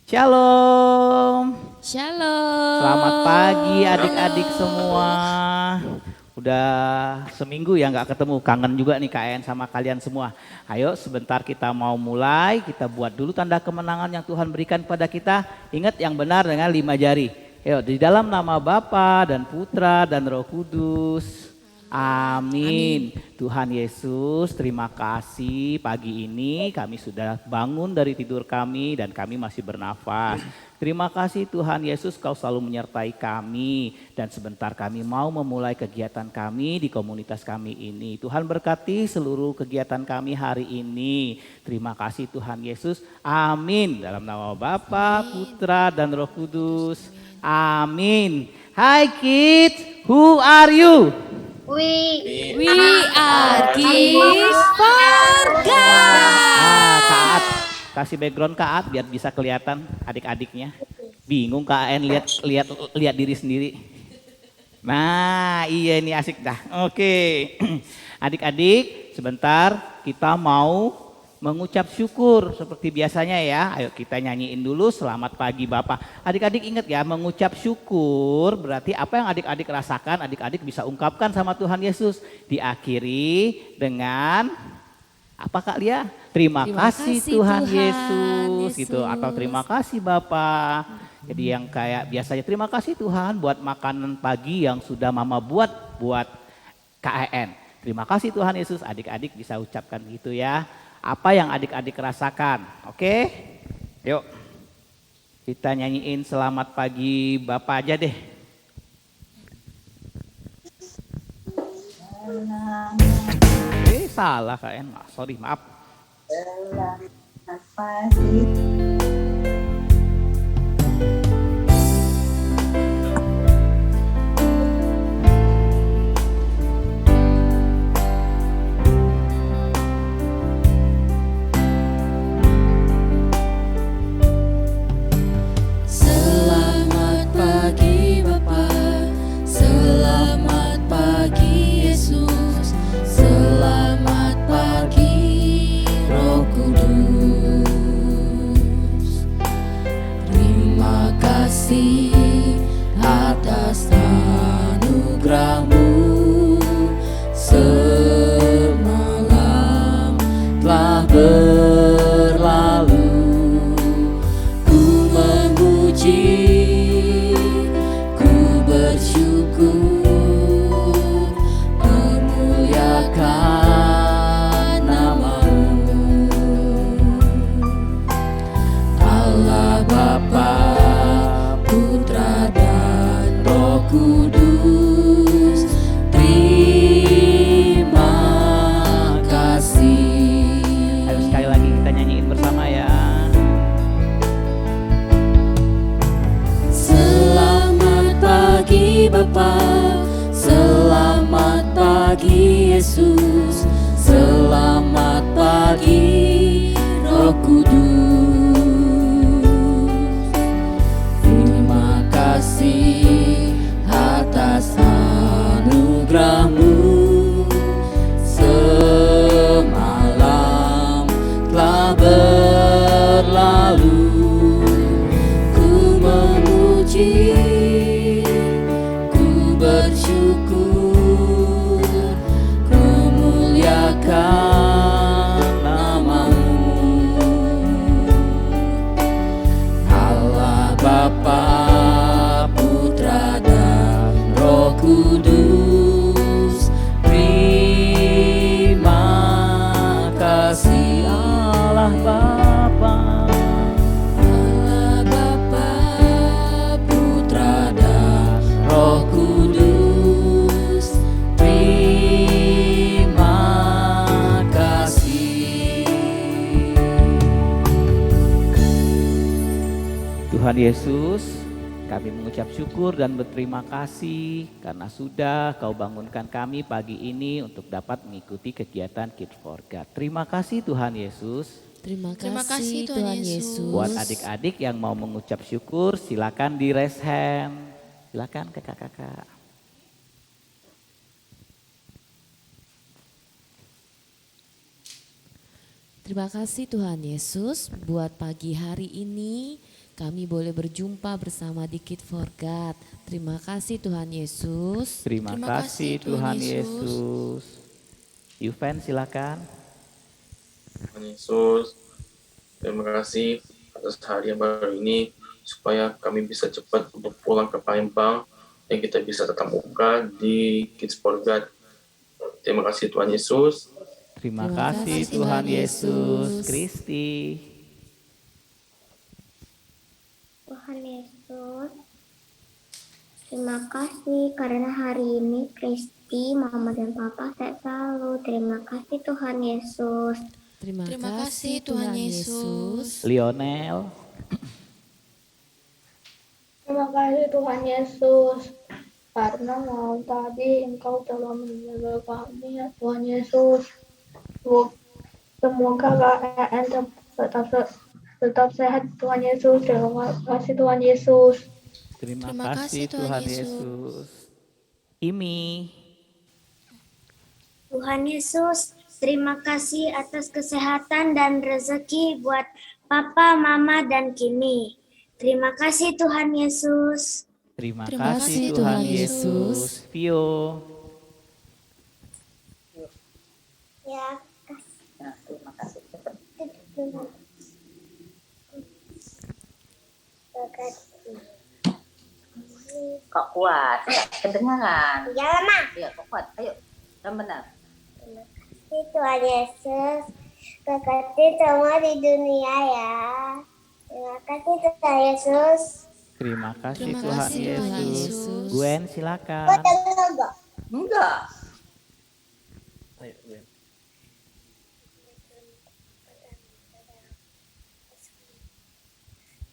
Shalom. Shalom. Selamat pagi adik-adik semua. Udah seminggu ya nggak ketemu, kangen juga nih KN sama kalian semua. Ayo sebentar kita mau mulai, kita buat dulu tanda kemenangan yang Tuhan berikan pada kita. Ingat yang benar dengan 5 jari. Ayo di dalam nama Bapa dan Putra dan Roh Kudus. Amin. Tuhan Yesus, terima kasih pagi ini kami sudah bangun dari tidur kami dan kami masih bernafas. Terima kasih Tuhan Yesus, Kau selalu menyertai kami dan sebentar kami mau memulai kegiatan kami di komunitas kami ini. Tuhan berkati seluruh kegiatan kami hari ini. Terima kasih Tuhan Yesus. Amin. Dalam nama Bapa, Putra dan Roh Kudus. Amin. Hai kids, who are you? We are kids for God. Kak At, kasih background Kak At biar bisa kelihatan adik-adiknya. Bingung Kak En lihat diri sendiri. Nah, iya ini asik dah. Oke. Adik-adik, sebentar kita mau mengucap syukur seperti biasanya ya. Ayo kita nyanyiin dulu selamat pagi Bapak. Adik-adik ingat ya, mengucap syukur berarti apa yang adik-adik rasakan, adik-adik bisa ungkapkan sama Tuhan Yesus. Diakhiri dengan apa Kak Lia? Terima kasih Tuhan Yesus gitu, atau terima kasih Bapak. Jadi yang kayak biasanya terima kasih Tuhan buat makanan pagi yang sudah Mama buat KAN. Terima kasih Tuhan Yesus, adik-adik bisa ucapkan gitu ya. Apa yang adik-adik rasakan, oke? Yuk, kita nyanyiin selamat pagi Bapak aja deh. Salah KN, sorry maaf. Selamat pagi. Selamat pagi Bapa, selamat pagi Yesus, selamat pagi Roh Kudus. Terima kasih atas anugerah-Mu, semalam telah berlalu. Ku memuji, ku bersyukur, memuliakan nama-Mu. Allah Bapa, Putra dan Roh Kudus, terima kasih. Ayo sekali lagi kita nyanyiin bersama ya. Selamat pagi Bapa, selamat pagi Yesus, selamat pagi Roh Kudus. Terima kasih atas anugerah-Mu, semalam telah berlalu. Ku memuji, ku bersyukur, ku muliakan nama-Mu. Allah Bapa, Putra dan Roh Kudus, terima kasih. Allah Bapa, Allah Bapa, Putra dan Roh Kudus, terima kasih. Tuhan Yesus, kami mengucap syukur dan berterima kasih karena sudah Kau bangunkan kami pagi ini untuk dapat mengikuti kegiatan Kids for God. Terima kasih Tuhan Yesus. Terima kasih Tuhan Yesus. Buat adik-adik yang mau mengucap syukur, silakan di raise hand. Silakan kakak-kakak. Terima kasih Tuhan Yesus buat pagi hari ini kami boleh berjumpa bersama di Kids for God. Terima kasih Tuhan Yesus. Terima kasih Tuhan Yesus. Yuven silakan. Tuhan Yesus, terima kasih atas hari yang baru ini, supaya kami bisa cepat untuk pulang ke Palembang dan kita bisa tetap muka di Kids for God. Terima kasih Tuhan Yesus. Terima Terima kasih kasih Tuhan Tuhan Yesus. Yesus. Kristi. Tuhan Yesus, terima kasih karena hari ini Kristi, Mama dan Papa sehat selalu. Terima kasih Tuhan Yesus. Terima kasih Tuhan Yesus. Lionel. Terima kasih Tuhan Yesus, karena malam tadi Engkau telah menjaga kami ya Tuhan Yesus. Semoga KKN tetap sehat Tuhan Yesus. Terima kasih Tuhan Yesus. Terima Terima kasih kasih Tuhan Tuhan Yesus. Yesus. Imi. Tuhan Yesus, terima kasih atas kesehatan dan rezeki buat Papa, Mama, dan Kimi. Terima kasih Tuhan Yesus. Terima Terima kasih kasih Tuhan Tuhan Yesus. Vio. Ya, Nah, terima kasih. Kok kuat? Nggak kedengaran. ya Mama. Iya, kok kuat. Ayo, yang benar. Terima kasih Tuhan Yesus. Berkati semua di dunia ya. Terima kasih Tuhan Yesus. Terima kasih Terima Tuhan kasih Tuhan Yesus. Yesus. Gwen silakan. Enggak. Ayo, Gwen.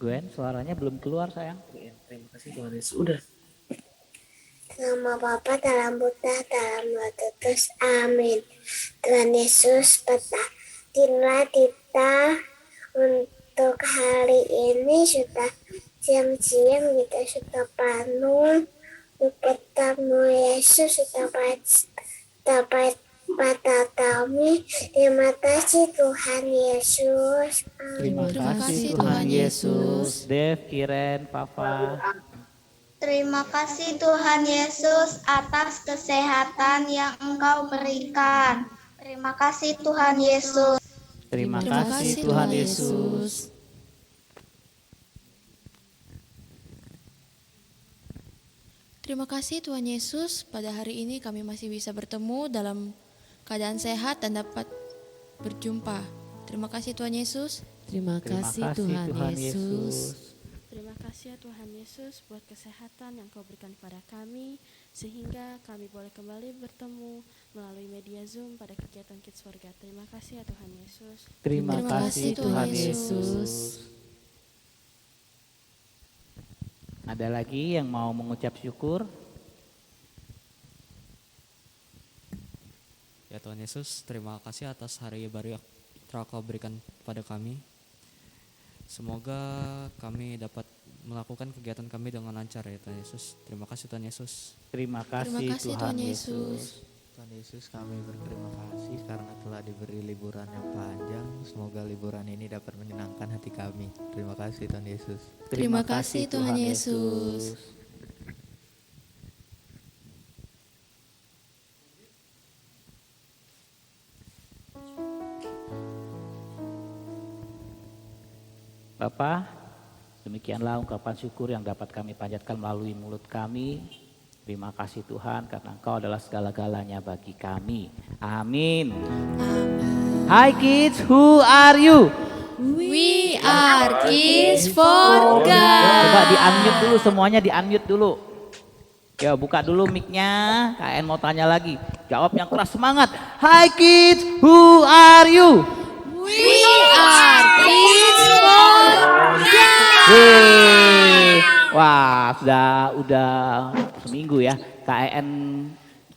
Gwen, suaranya belum keluar sayang. Terima kasih Tuhan Yesus. Udah. Nama Bapa dalam Buddha dalam Roh Kudus. Amin. Tuhan Yesus, berkatilah kita untuk hari ini sudah siang-siang kita sudah bangun untuk bertemu Yesus sudah dapat pada kami. Terima kasih Tuhan Yesus. Terima Terima kasih kasih Tuhan Tuhan Yesus. Yesus. Dev, Kiren, Papa. Terima kasih Tuhan Yesus atas kesehatan yang Engkau berikan. Terima kasih Tuhan Yesus. Terima Terima kasih kasih Tuhan Tuhan Yesus. Yesus. Terima kasih Tuhan Yesus, pada hari ini kami masih bisa bertemu dalam keadaan sehat dan dapat berjumpa. Terima kasih Tuhan Yesus. Terima Terima kasih kasih Tuhan Tuhan Yesus. Yesus. Terima kasih ya Tuhan Yesus buat kesehatan yang Kau berikan kepada kami, sehingga kami boleh kembali bertemu melalui media Zoom pada kegiatan Kids for God. Terima kasih ya Tuhan Yesus. Terima Terima kasih kasih Tuhan Tuhan Yesus. Yesus. Ada lagi yang mau mengucap syukur? Ya Tuhan Yesus, terima kasih atas hari baru yang telah Kau berikan pada kami. Semoga kami dapat melakukan kegiatan kami dengan lancar ya Tuhan Yesus. Terima kasih Tuhan Yesus. Terima kasih, Terima kasih Tuhan Tuhan Yesus. Yesus. Tuhan Yesus, kami berterima kasih karena telah diberi liburan yang panjang. Semoga liburan ini dapat menyenangkan hati kami. Terima kasih Tuhan Yesus. Terima kasih Tuhan Yesus. Bapak, demikianlah ungkapan syukur yang dapat kami panjatkan melalui mulut kami. Terima kasih Tuhan karena Engkau adalah segala-galanya bagi kami. Amin. Hi kids, who are you? We are Kids for God. Coba di-unmute dulu, semuanya di-unmute dulu. Ya, buka dulu mic-nya. KN mau tanya lagi. Jawab yang keras, semangat. Hi kids, who are you? We are Kids for God. Yeay. Wah, udah seminggu ya. KN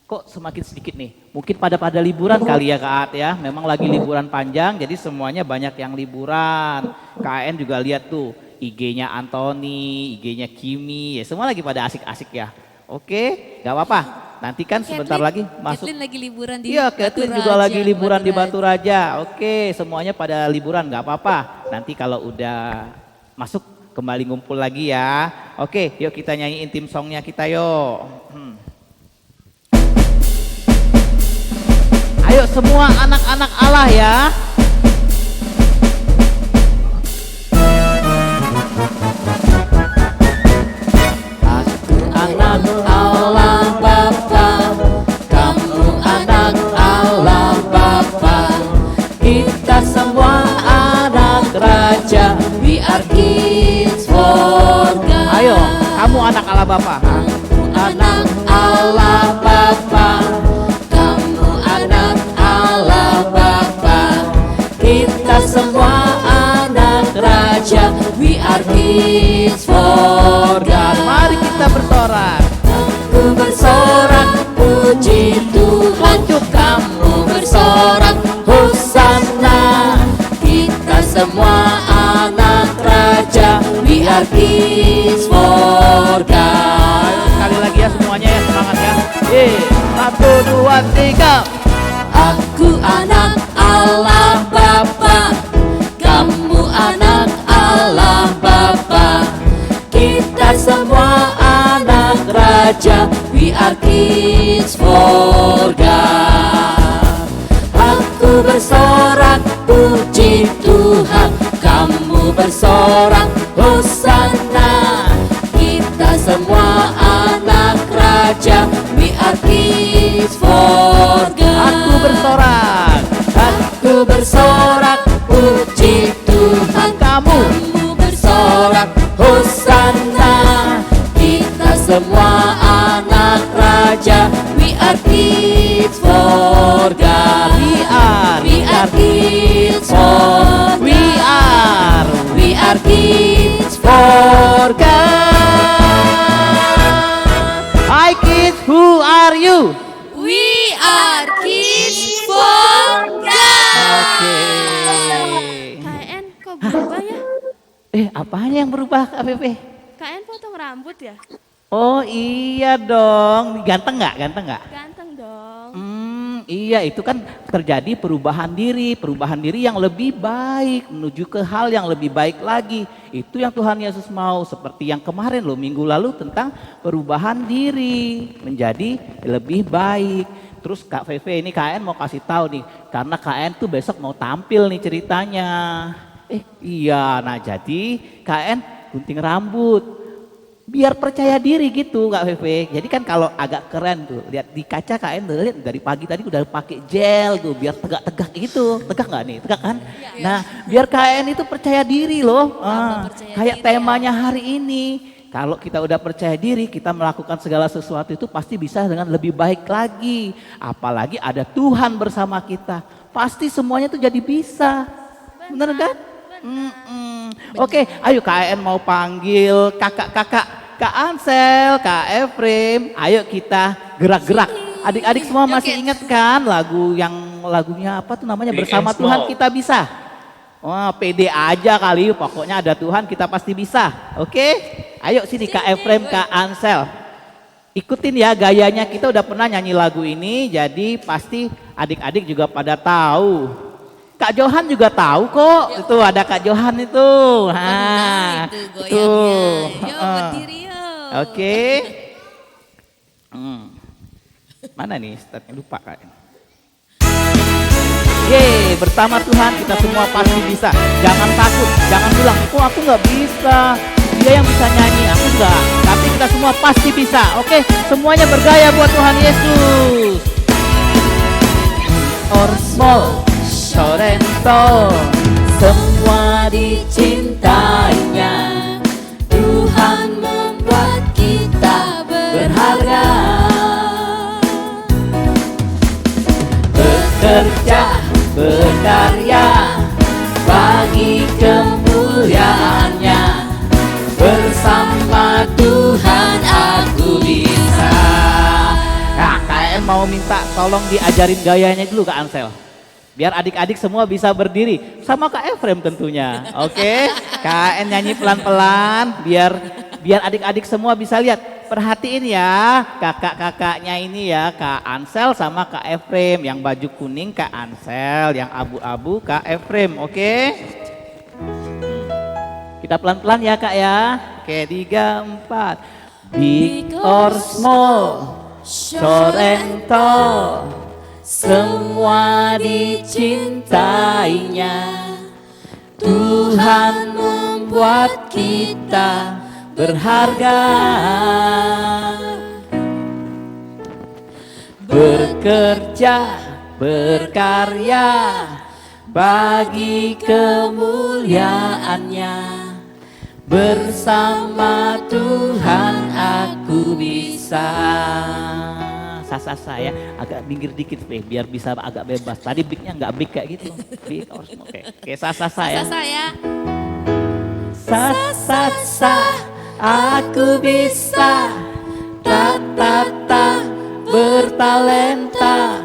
kok semakin sedikit nih. Mungkin pada liburan kali ya Kak At ya. Memang lagi liburan panjang, jadi semuanya banyak yang liburan. KN juga lihat tuh IG-nya Anthony, IG-nya Kimi, ya semua lagi pada asik-asik ya. Oke, nggak apa-apa. Nanti kan sebentar lagi masuk. Kathleen lagi liburan di Iya, Kathleen Batu juga Raja, lagi liburan di Batu Batu Raja. Oke, semuanya pada liburan, nggak apa-apa. Nanti kalau udah masuk kembali ngumpul lagi ya. Oke, yuk kita nyanyiin tim songnya kita yuk. Ayo semua anak-anak Allah ya. Aku anak Allah Bapa, kamu anak Allah Bapa, kita semua anak Raja, we are kids for God. Ayo, kamu anak Allah Bapa. Aku anak Allah Bapa, kamu anak Allah Bapa, kita semua anak Raja, we are kids for God. Mari kita bersorak. Aku bersorak, puji Tuhan. Kamu bersorak, Hosanna. Kita semua anak Raja, we are kids for God. Sekali lagi ya semuanya ya, semangat ya. 1, 2, 3. Aku anak Allah Bapa, kamu anak Allah Bapa, kita semua anak Raja, we are kids for God. Aku bersorak, puji Tuhan. Kamu bersorak, Hosanna. Kita semua anak Raja, we are kids for God. Aku bersorak. Aku bersorak, puji Tuhan. Kamu bersorak, Hosanna. Kita semua anak Raja, we are kids for God. We are kids for God. We are kids for God. Hi kids, who are you? We are kids for God. Oke. KN kok berubah ya? Apanya yang berubah Kak Pepe? KN potong rambut ya? Oh iya dong, ganteng nggak? Ganteng nggak? Ganteng dong. Iya itu kan terjadi perubahan diri yang lebih baik menuju ke hal yang lebih baik lagi. Itu yang Tuhan Yesus mau, seperti yang kemarin loh minggu lalu tentang perubahan diri menjadi lebih baik. Terus Kak Feve ini KN mau kasih tahu nih, karena KN tuh besok mau tampil nih ceritanya. Iya, nah jadi KN gunting rambut. Biar percaya diri gitu Kak Feve. Jadi kan kalau agak keren tuh, lihat di kaca KN lihat dari pagi tadi udah pakai gel tuh biar tegak-tegak gitu. Tegak nggak nih? Tegak kan? Nah, biar KN itu percaya diri loh. Kayak temanya hari ini. Kalau kita udah percaya diri, kita melakukan segala sesuatu itu pasti bisa dengan lebih baik lagi. Apalagi ada Tuhan bersama kita. Pasti semuanya tuh jadi bisa. Bener kan? Oke, ayo KN mau panggil kakak-kakak, Kak Ansel, Kak Efrem. Ayo kita gerak-gerak. Adik-adik semua masih ingat kan lagunya apa tuh namanya? Bersama Tuhan kita bisa. Wah, pede aja kali, pokoknya ada Tuhan kita pasti bisa. Oke? Ayo sini Kak Efrem, Kak Ansel. Ikutin ya gayanya, kita udah pernah nyanyi lagu ini, jadi pasti adik-adik juga pada tahu. Kak Johan juga tahu kok, itu ada Kak Johan itu. Nah, itu. berdiri yuk. Oke. Mana nih startnya, lupa Kak. Yeay, bersama Tuhan kita semua pasti bisa. Jangan takut, jangan bilang, oh aku nggak bisa. Dia yang bisa nyanyi, aku enggak. Tapi kita semua pasti bisa. Oke, semuanya bergaya buat Tuhan Yesus. Or small, Sorrento, semua dicintainya. Tuhan membuat kita berharga. Bekerja, berkarya bagi kemuliaannya. Bersama Tuhan aku bisa. Nah, KN mau minta tolong diajarin gayanya dulu Kak Ansel. Biar adik-adik semua bisa berdiri sama Kak Efrem tentunya. Oke, KN nyanyi pelan-pelan biar adik-adik semua bisa lihat. Perhatiin ya kakak-kakaknya ini ya, Kak Ansel sama Kak Efrem. Yang baju kuning Kak Ansel, yang abu-abu Kak Efrem. Oke. Kita pelan-pelan ya Kak ya. Oke, 3, 4. Big or small, short and tall, semua dicintainya. Tuhan membuat kita berharga. Bekerja, berkarya bagi kemuliaannya. Bersama Tuhan aku bisa. Sasa saya agak minggir dikit biar bisa agak bebas. Tadi bignya nggak big kayak gitu. Big or small. Oke, sasa saya. Sasa aku bisa. Ta ta ta bertalenta.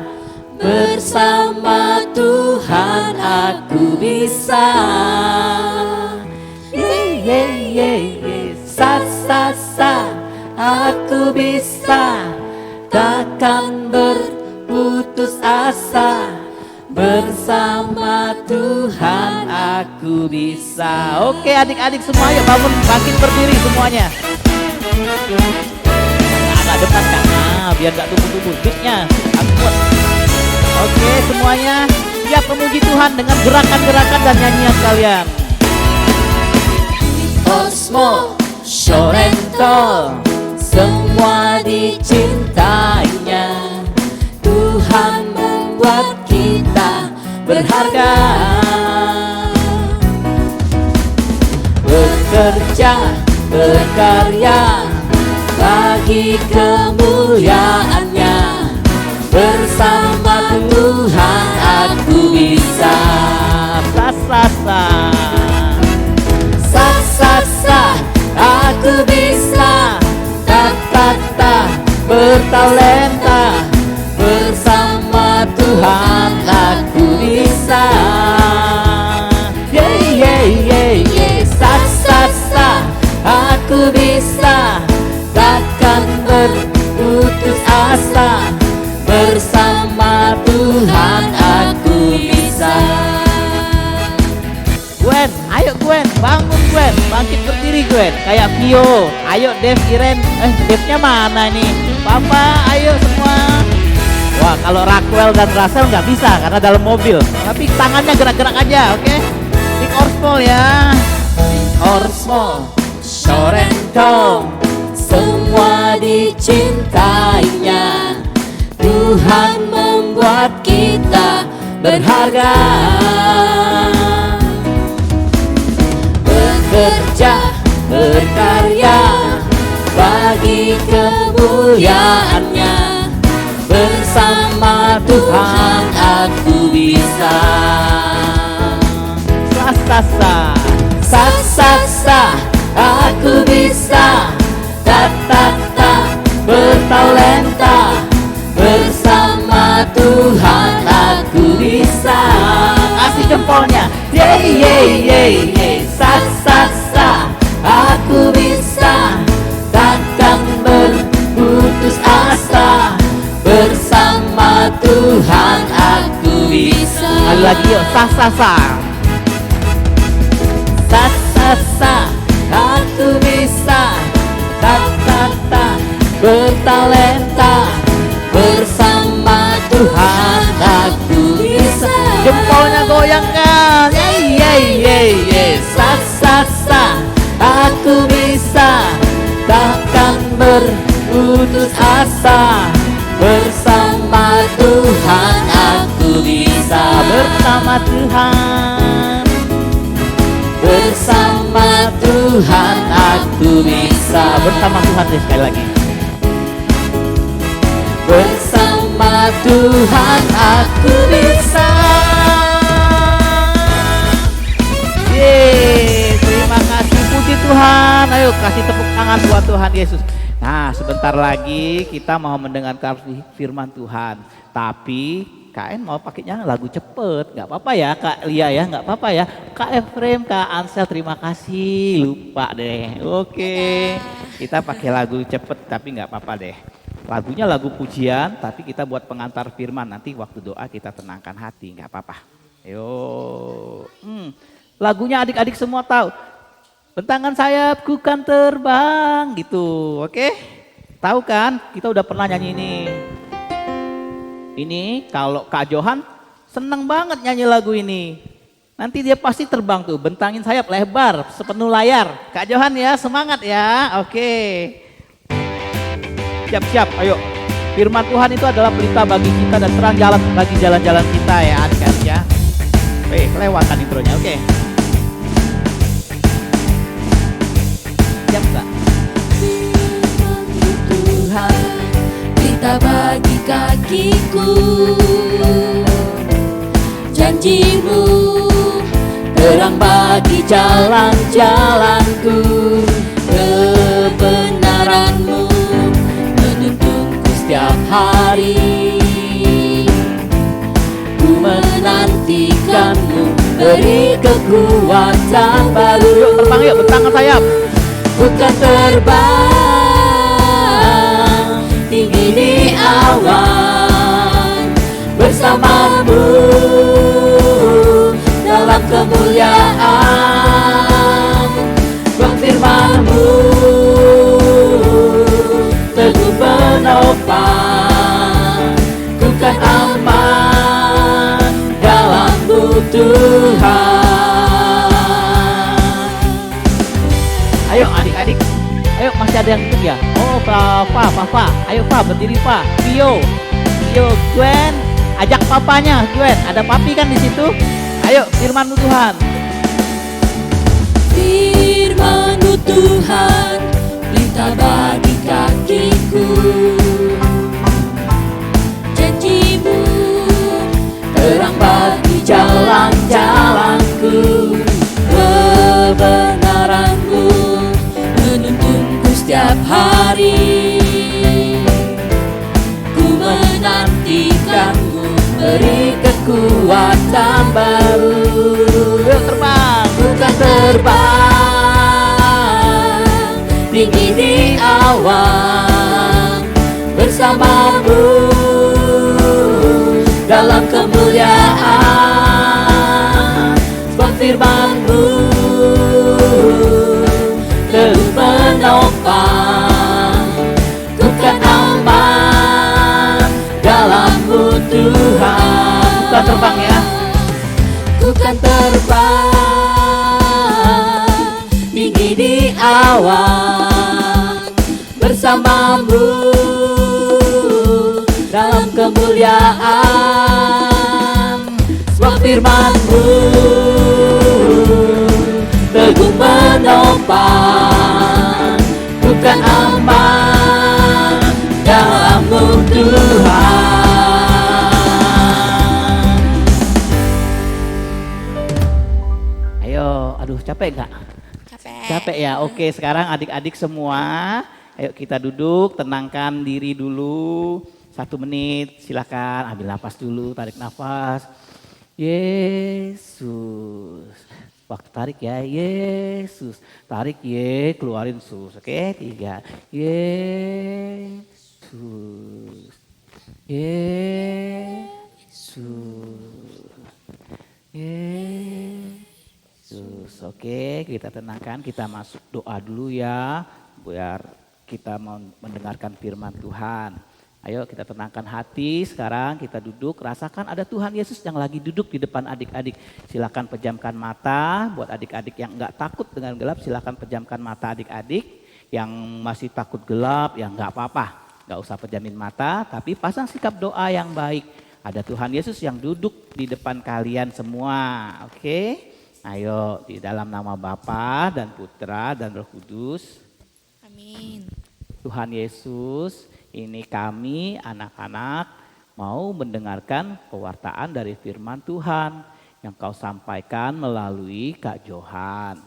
Bersama Tuhan aku bisa. Sa aku bisa. Takkan berputus asa. Bersama Tuhan aku bisa. Oke adik-adik semua yuk bangun, bangkit berdiri semuanya. Agak depan Kak, nah, biar gak tubuh-tubuh. Beatnya aku buat. Oke semuanya siap memuji Tuhan dengan gerakan-gerakan dan nyanyian kalian. Or small, short and tall, semua dicintainya. Tuhan membuat kita berharga. Bekerja, berkarya bagi kemuliaannya. Bersama Tuhan aku bisa. Sa aku bisa. Ta bertalenta. Bersama Tuhan aku bisa. Sa aku bisa. Takkan berputus asa. Bersama Tuhan aku bisa. Gwen, ayo Gwen, bangun Gwen, bangkit berdiri Gwen, kayak Vio. Ayo Dev, Iren, Devnya mana nih? Papa, ayo semua. Wah, kalau Raquel dan Russell nggak bisa karena dalam mobil. Tapi tangannya gerak-gerak aja, oke? Big or small ya. Big or small, short and tall, semua dicintainya. Tuhan membuat kita berharga. Bekerja, berkarya bagi kemuliaannya. Bersama Tuhan aku bisa. Sa aku bisa. Ta bertalenta. Bersama Tuhan aku bisa. Kasih jempolnya. Sa aku bisa. Takkan berputus asa. Bersama Tuhan aku bisa. Sekali lagi yuk. Sa aku bisa. Ta bertalenta. Bersama Tuhan aku bisa. Jempolnya goyangkan. Sa aku bisa. Takkan berputus asa. Bersama Tuhan aku bisa. Bersama Tuhan. Bersama Tuhan aku bisa. Bersama Tuhan deh sekali lagi. Bersama Tuhan aku bisa. Terima kasih, puji Tuhan. Ayo kasih tepuk tangan buat Tuhan Yesus. Nah sebentar lagi kita mau mendengarkan firman Tuhan. Tapi KN mau pakainya lagu cepet. Gak apa-apa ya Kak Lia ya, gak apa-apa ya. Kak Efrem, Kak Ansel terima kasih. Lupa deh. Oke. Kita pakai lagu cepet tapi gak apa-apa deh. Lagunya lagu pujian, tapi kita buat pengantar firman. Nanti waktu doa kita tenangkan hati, nggak apa-apa. Yo, lagunya adik-adik semua tahu. Bentangan sayapku kan terbang gitu, oke? Tahu kan? Kita udah pernah nyanyi ini. Ini kalau Kak Johan seneng banget nyanyi lagu ini. Nanti dia pasti terbang tuh, bentangin sayap lebar sepenuh layar. Kak Johan ya, semangat ya, oke. Siap-siap, ayo. Firman Tuhan itu adalah pelita bagi kita dan terang jalan bagi jalan-jalan kita ya adik-adik ya. Kelewatan intronya, oke. Siap gak? Tuhan, pelita bagi kakiku, janjimu terang bagi jalan-jalanku, kebenaranmu menuntunku setiap hari. Ku menantikanmu, beri kekuatan baru. Yuk terbang yuk, bentangkan sayap. Bukan terbang tinggi di awan, bersamamu dalam kemuliaan. Firman-Mu teguh penopang, ku kan aman dalam-Mu Tuhan. Ayo adik-adik, ayo masih ada yang ikut ya? Oh Papa, ayo Pa berdiri Pa. Vio, Gwen, ajak papanya Gwen. Ada papi kan di situ? Ayo firman-Mu Tuhan. Firman-Mu Tuhan, pelita bagi kakiku, janji-Mu terang bagi jalan-jalanku, kebenaran-Mu menuntunku setiap hari. Ku menantikan-Mu, beri kekuatan baru. Yuk terbang. Bukan terbang tinggi di awan, bersama-Mu dalam kemuliaan. Sebab firman-Mu teguh penopang, ku kan aman dalam-Mu Tuhan. Bukan terbang ya. Bukan terbang tinggi di awan, bersama-Mu dalam kemuliaan. Sebab firman-Mu teguh menopang, bukan aman dalam-Mu Tuhan. Aduh capek gak? Capek ya, oke sekarang adik-adik semua, ayo kita duduk, tenangkan diri dulu, 1 menit silakan ambil nafas dulu, tarik nafas. Yesus, waktu tarik ya, Yesus, tarik ye, keluarin sus, oke 3, Yesus, Yesus, oke kita tenangkan, kita masuk doa dulu ya, biar kita mau mendengarkan firman Tuhan. Ayo kita tenangkan hati, sekarang kita duduk, rasakan ada Tuhan Yesus yang lagi duduk di depan adik-adik. Silakan pejamkan mata, buat adik-adik yang enggak takut dengan gelap, silakan pejamkan mata adik-adik. Yang masih takut gelap, ya enggak apa-apa, enggak usah pejamin mata, tapi pasang sikap doa yang baik. Ada Tuhan Yesus yang duduk di depan kalian semua, oke? Ayo di dalam nama Bapa dan Putra dan Roh Kudus. Amin. Tuhan Yesus, ini kami anak-anak mau mendengarkan pewartaan dari firman Tuhan yang Kau sampaikan melalui Kak Johan.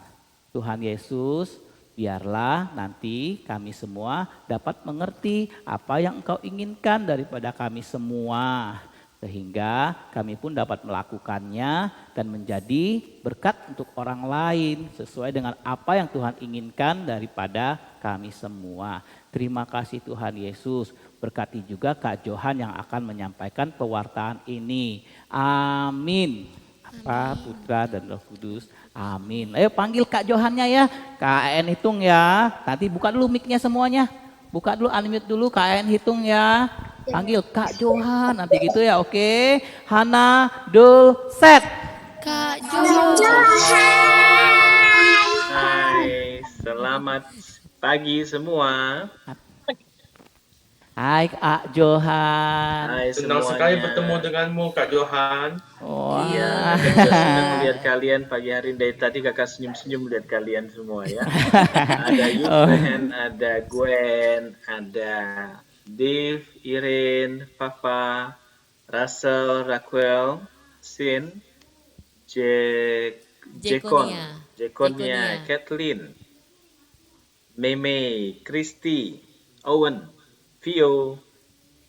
Tuhan Yesus, biarlah nanti kami semua dapat mengerti apa yang Engkau inginkan daripada kami semua. Sehingga kami pun dapat melakukannya dan menjadi berkat untuk orang lain sesuai dengan apa yang Tuhan inginkan daripada kami semua. Terima kasih Tuhan Yesus, berkati juga Kak Johan yang akan menyampaikan pewartaan ini. Amin. Bapa, Putra dan Roh Kudus. Amin. Ayo panggil Kak Johannya ya. KN hitung ya. Nanti buka dulu mic-nya semuanya. Buka dulu, unmute dulu, KN hitung ya. Panggil Kak Johan, nanti gitu ya, oke. Hana, Dul, set. Kak Johan. Hai, selamat pagi semua. Hai Kak Johan. Hai Senang semuanya. sekali bertemu denganmu Kak Johan. Wah. Iya, kakak senang melihat kalian pagi hari. Dari tadi kakak senyum-senyum lihat kalian semua ya. Ada Yupen, ada Gwen, ada Dave, Irene, Papa, Russell, Raquel, Sin, Jekonia, Kathleen, Meme, Christy, Owen, Vio,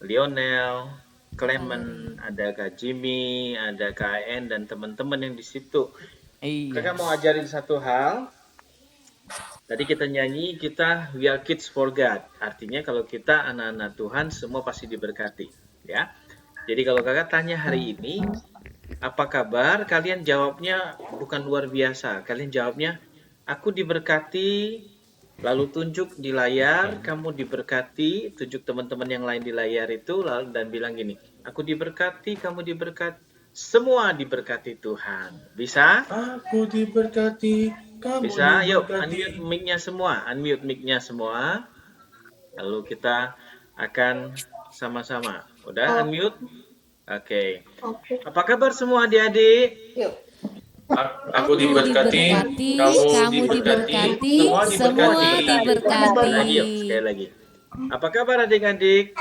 Lionel, Clement, ada Kak Jimmy, ada Kak En dan teman-teman yang di situ. Iya. Kakak mau ajarin satu hal. Tadi kita nyanyi, kita we are kids for God. Artinya kalau kita anak-anak Tuhan semua pasti diberkati, ya. Jadi kalau kakak tanya hari ini, apa kabar? Kalian jawabnya bukan luar biasa. Kalian jawabnya, aku diberkati. Lalu tunjuk di layar, kamu diberkati, tunjuk teman-teman yang lain di layar itu, lalu dan bilang gini, aku diberkati, kamu diberkati, semua diberkati Tuhan. Bisa? Aku diberkati, kamu Bisa? Yuk, diberkati. unmute mic-nya semua. Lalu kita akan sama-sama. Udah unmute? Oke. Apa kabar semua adik-adik? Yuk. Aku diberkati, kamu diberkati, semua diberkati. Lagi yuk, sekali lagi. Apa kabar adik-adik?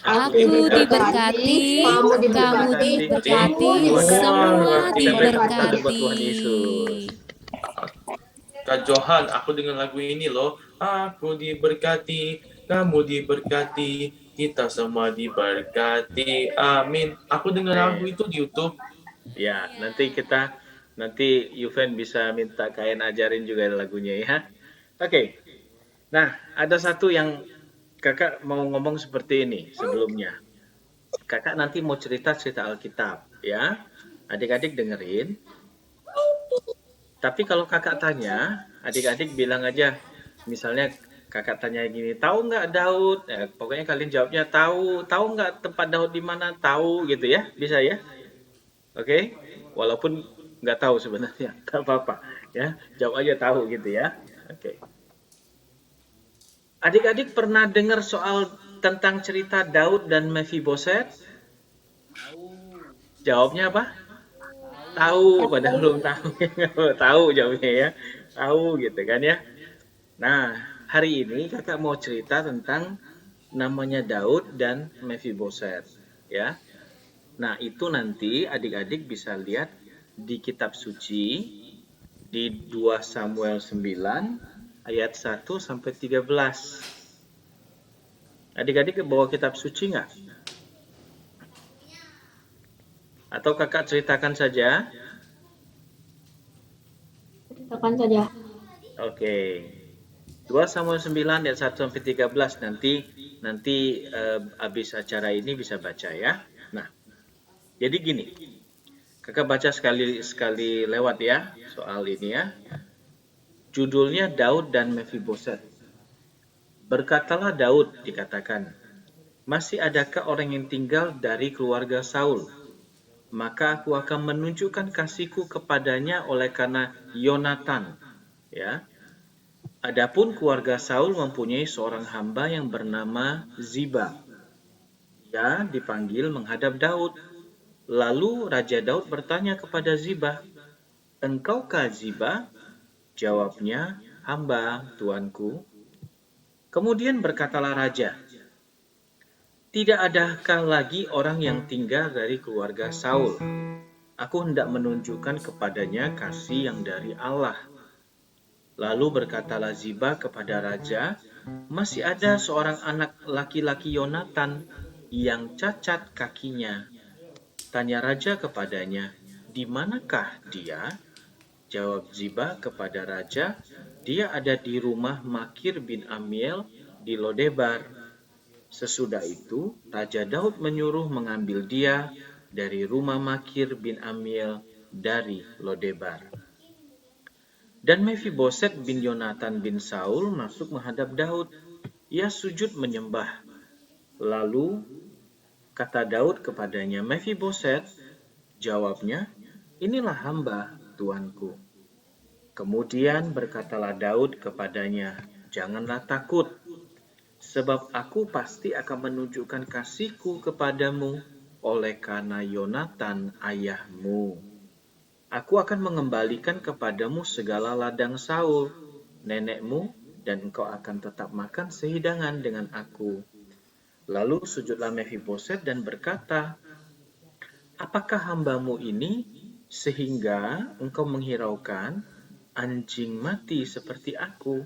Aku diberkati, kamu diberkati, semua diberkati. Buat Tuhan Yesus. Kak Johan, aku dengan lagu ini loh. Aku diberkati, kamu diberkati, kita semua diberkati. Amin. Aku dengar lagu itu di YouTube. Ya, nanti Yuven bisa minta kalian ajarin juga lagunya ya. Oke. Nah, ada satu yang kakak mau ngomong seperti ini sebelumnya. Kakak nanti mau cerita Alkitab ya. Adik-adik dengerin. Tapi kalau kakak tanya, adik-adik bilang aja, misalnya kakak tanya gini, tahu nggak Daud? Pokoknya kalian jawabnya tahu. Tahu nggak tempat Daud di mana? Tahu gitu ya, bisa ya? Oke? Walaupun nggak tahu sebenarnya, nggak apa-apa ya. Jawab aja tahu gitu ya. Oke. Adik-adik pernah dengar soal tentang cerita Daud dan Mephiboset? Jawabnya apa? Tahu, padahal belum tahu. Tahu jawabnya ya. Tahu gitu kan ya. Nah, hari ini kakak mau cerita tentang namanya Daud dan Mephiboset ya. Nah, itu nanti adik-adik bisa lihat di kitab suci di 2 Samuel 9 ayat 1 sampai 13. Adik-adik bawa kitab suci nggak? Atau kakak ceritakan saja? Ceritakan saja. Oke. 2 Samuel 9 ayat 1 sampai 13 nanti habis acara ini bisa baca ya. Nah, jadi gini. Kakak baca sekali lewat ya soal ini ya. Judulnya Daud dan Mephiboset. Berkatalah Daud, dikatakan, masih adakah orang yang tinggal dari keluarga Saul? Maka aku akan menunjukkan kasihku kepadanya oleh karena Yonatan. Ya. Adapun keluarga Saul mempunyai seorang hamba yang bernama Ziba. Ia dipanggil menghadap Daud. Lalu Raja Daud bertanya kepada Ziba, engkaukah Ziba? Jawabnya, hamba, tuanku. Kemudian berkatalah Raja, tidak adakah lagi orang yang tinggal dari keluarga Saul? Aku hendak menunjukkan kepadanya kasih yang dari Allah. Lalu berkatalah Ziba kepada Raja, masih ada seorang anak laki-laki Yonatan yang cacat kakinya. Tanya Raja kepadanya, di manakah dia? Jawab Ziba kepada Raja, dia ada di rumah Makir bin Amiel di Lodebar. Sesudah itu, Raja Daud menyuruh mengambil dia dari rumah Makir bin Amiel dari Lodebar. Dan Mephiboset bin Yonatan bin Saul masuk menghadap Daud. Ia sujud menyembah. Lalu kata Daud kepadanya, Mephiboset. Jawabnya, inilah hamba tuanku. Kemudian berkatalah Daud kepadanya, janganlah takut, sebab aku pasti akan menunjukkan kasihku kepadamu oleh karena Yonatan ayahmu. Aku akan mengembalikan kepadamu segala ladang Saul, nenekmu, dan engkau akan tetap makan sehidangan dengan aku. Lalu sujudlah Mephiboset dan berkata, apakah hambamu ini sehingga engkau menghiraukan anjing mati seperti aku?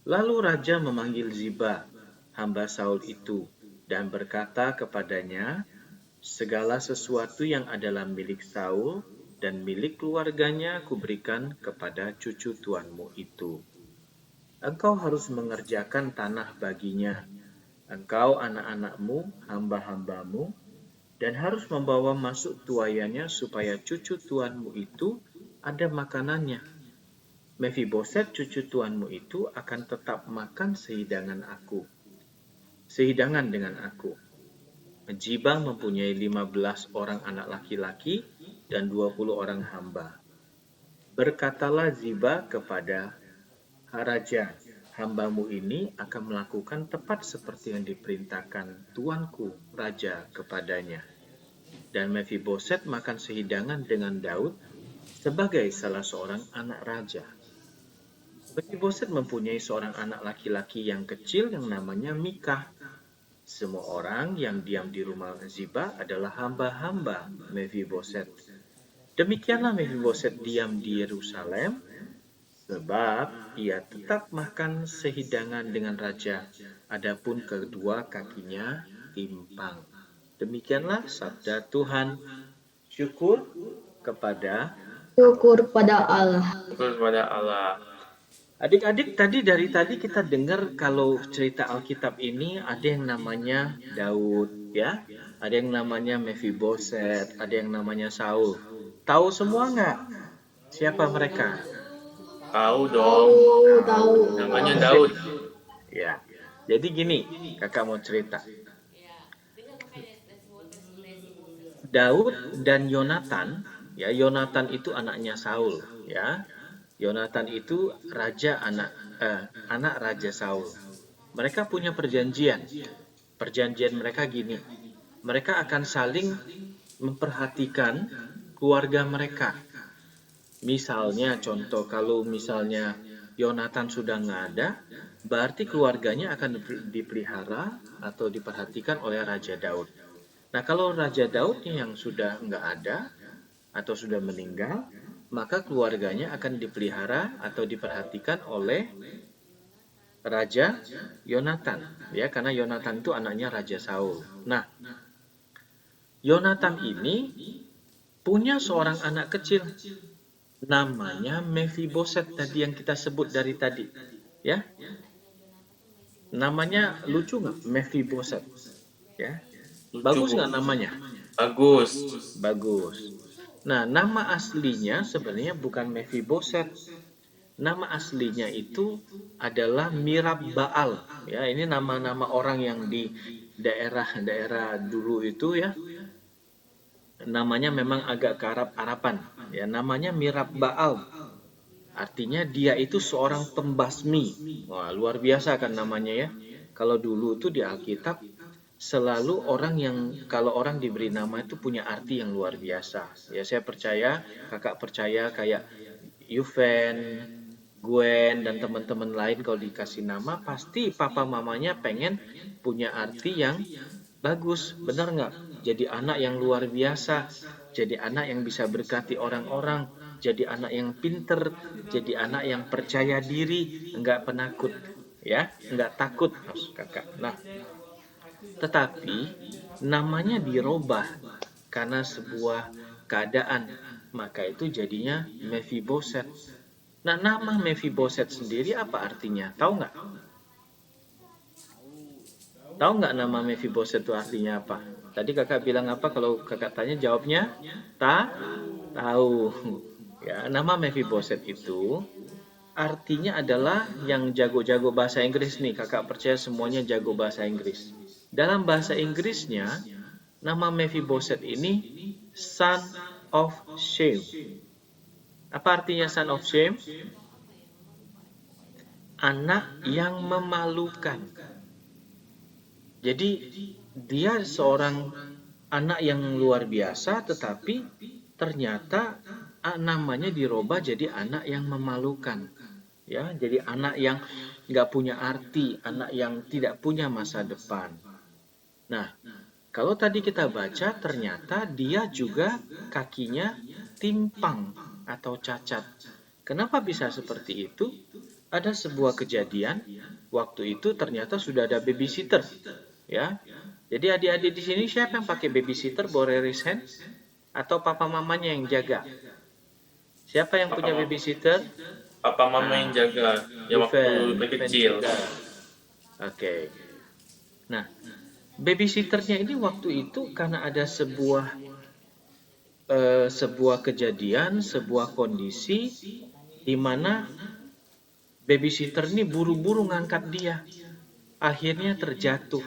Lalu raja memanggil Ziba, hamba Saul itu, dan berkata kepadanya, segala sesuatu yang adalah milik Saul dan milik keluarganya kuberikan kepada cucu tuanmu itu. Engkau harus mengerjakan tanah baginya, engkau anak-anakmu, hamba-hambamu, dan harus membawa masuk tuayannya supaya cucu tuanmu itu ada makanannya. Mephiboset cucu tuanmu itu akan tetap makan sehidangan dengan aku. Ziba mempunyai 15 orang anak laki-laki dan 20 orang hamba. Berkatalah Ziba kepada raja, hambamu ini akan melakukan tepat seperti yang diperintahkan tuanku raja kepadanya. Dan Mephiboset makan sehidangan dengan Daud sebagai salah seorang anak raja. Mephiboset mempunyai seorang anak laki-laki yang kecil yang namanya Mikah. Semua orang yang diam di rumah Ziba adalah hamba-hamba Mephiboset. Demikianlah Mephiboset diam di Yerusalem, sebab ia tetap makan sehidangan dengan raja, adapun kedua kakinya timpang. Demikianlah sabda Tuhan. Syukur kepada Allah. Syukur kepada Allah. Adik-adik, dari tadi kita dengar kalau cerita Alkitab ini ada yang namanya Daud, ya, ada yang namanya Mephiboset, ada yang namanya Saul. Tahu semua nggak? Siapa mereka? Tahu dong. Tahu. Namanya Daud. Ya, jadi gini, kakak mau cerita. Daud dan Yonatan, ya, Yonatan itu anaknya Saul, ya. Yonatan itu anak raja Saul. Mereka punya perjanjian. Perjanjian mereka gini. Mereka akan saling memperhatikan keluarga mereka. Misalnya contoh, kalau misalnya Yonatan sudah nggak ada, berarti keluarganya akan dipelihara atau diperhatikan oleh Raja Daud. Nah, kalau Raja Daudnya yang sudah nggak ada atau sudah meninggal, maka keluarganya akan dipelihara atau diperhatikan oleh Raja Yonatan, ya, karena Yonatan itu anaknya Raja Saul. Nah, Yonatan ini punya seorang anak kecil, namanya Mephiboset tadi yang kita sebut dari tadi, ya. Namanya lucu nggak, Mephiboset, ya? Bagus nggak namanya? Bagus. Nah, nama aslinya sebenarnya bukan Mephiboset. Nama aslinya itu adalah Mirab Baal. Ya, ini nama-nama orang yang di daerah-daerah dulu itu, ya. Namanya memang agak ke Arab-Araban. Ya, namanya Mirab Baal. Artinya dia itu seorang pembasmi. Wah, luar biasa kan namanya, ya. Kalau dulu itu di Alkitab selalu kalau orang diberi nama itu punya arti yang luar biasa. Ya, saya percaya, kakak percaya kayak Yuven, Gwen, dan teman-teman lain kalau dikasih nama, pasti papa mamanya pengen punya arti yang bagus. Benar nggak? Jadi anak yang luar biasa, jadi anak yang bisa berkati orang-orang, jadi anak yang pinter, jadi anak yang percaya diri, nggak penakut, ya, nggak takut, kakak. Nah, tetapi namanya dirubah karena sebuah keadaan, maka itu jadinya Mephiboset. Nah, nama Mephiboset sendiri apa artinya? Tahu nggak? Tahu nggak nama Mephiboset itu artinya apa? Tadi kakak bilang apa? Kalau kakak tanya jawabnya tahu. Ya, nama Mephiboset itu artinya adalah yang jago-jago bahasa Inggris nih. Kakak percaya semuanya jago bahasa Inggris. Dalam bahasa Inggrisnya, nama Mephiboset ini son of shame. Apa artinya son of shame? Anak yang memalukan. Jadi dia seorang anak yang luar biasa, tetapi ternyata namanya dirubah jadi anak yang memalukan. Ya, jadi anak yang nggak punya arti, anak yang tidak punya masa depan. Nah, kalau tadi kita baca, ternyata dia juga kakinya timpang atau cacat. Kenapa bisa seperti itu? Ada sebuah kejadian, waktu itu ternyata sudah ada babysitter. Ya, jadi adik-adik di sini siapa yang pakai babysitter? Boleh raise hand? Atau papa mamanya yang jaga? Siapa yang punya babysitter? Papa mama yang jaga, yang waktu kecil. Oke. Nah, babysitternya ini waktu itu karena ada sebuah kejadian, sebuah kondisi di mana babysitter ini buru-buru ngangkat dia. Akhirnya terjatuh.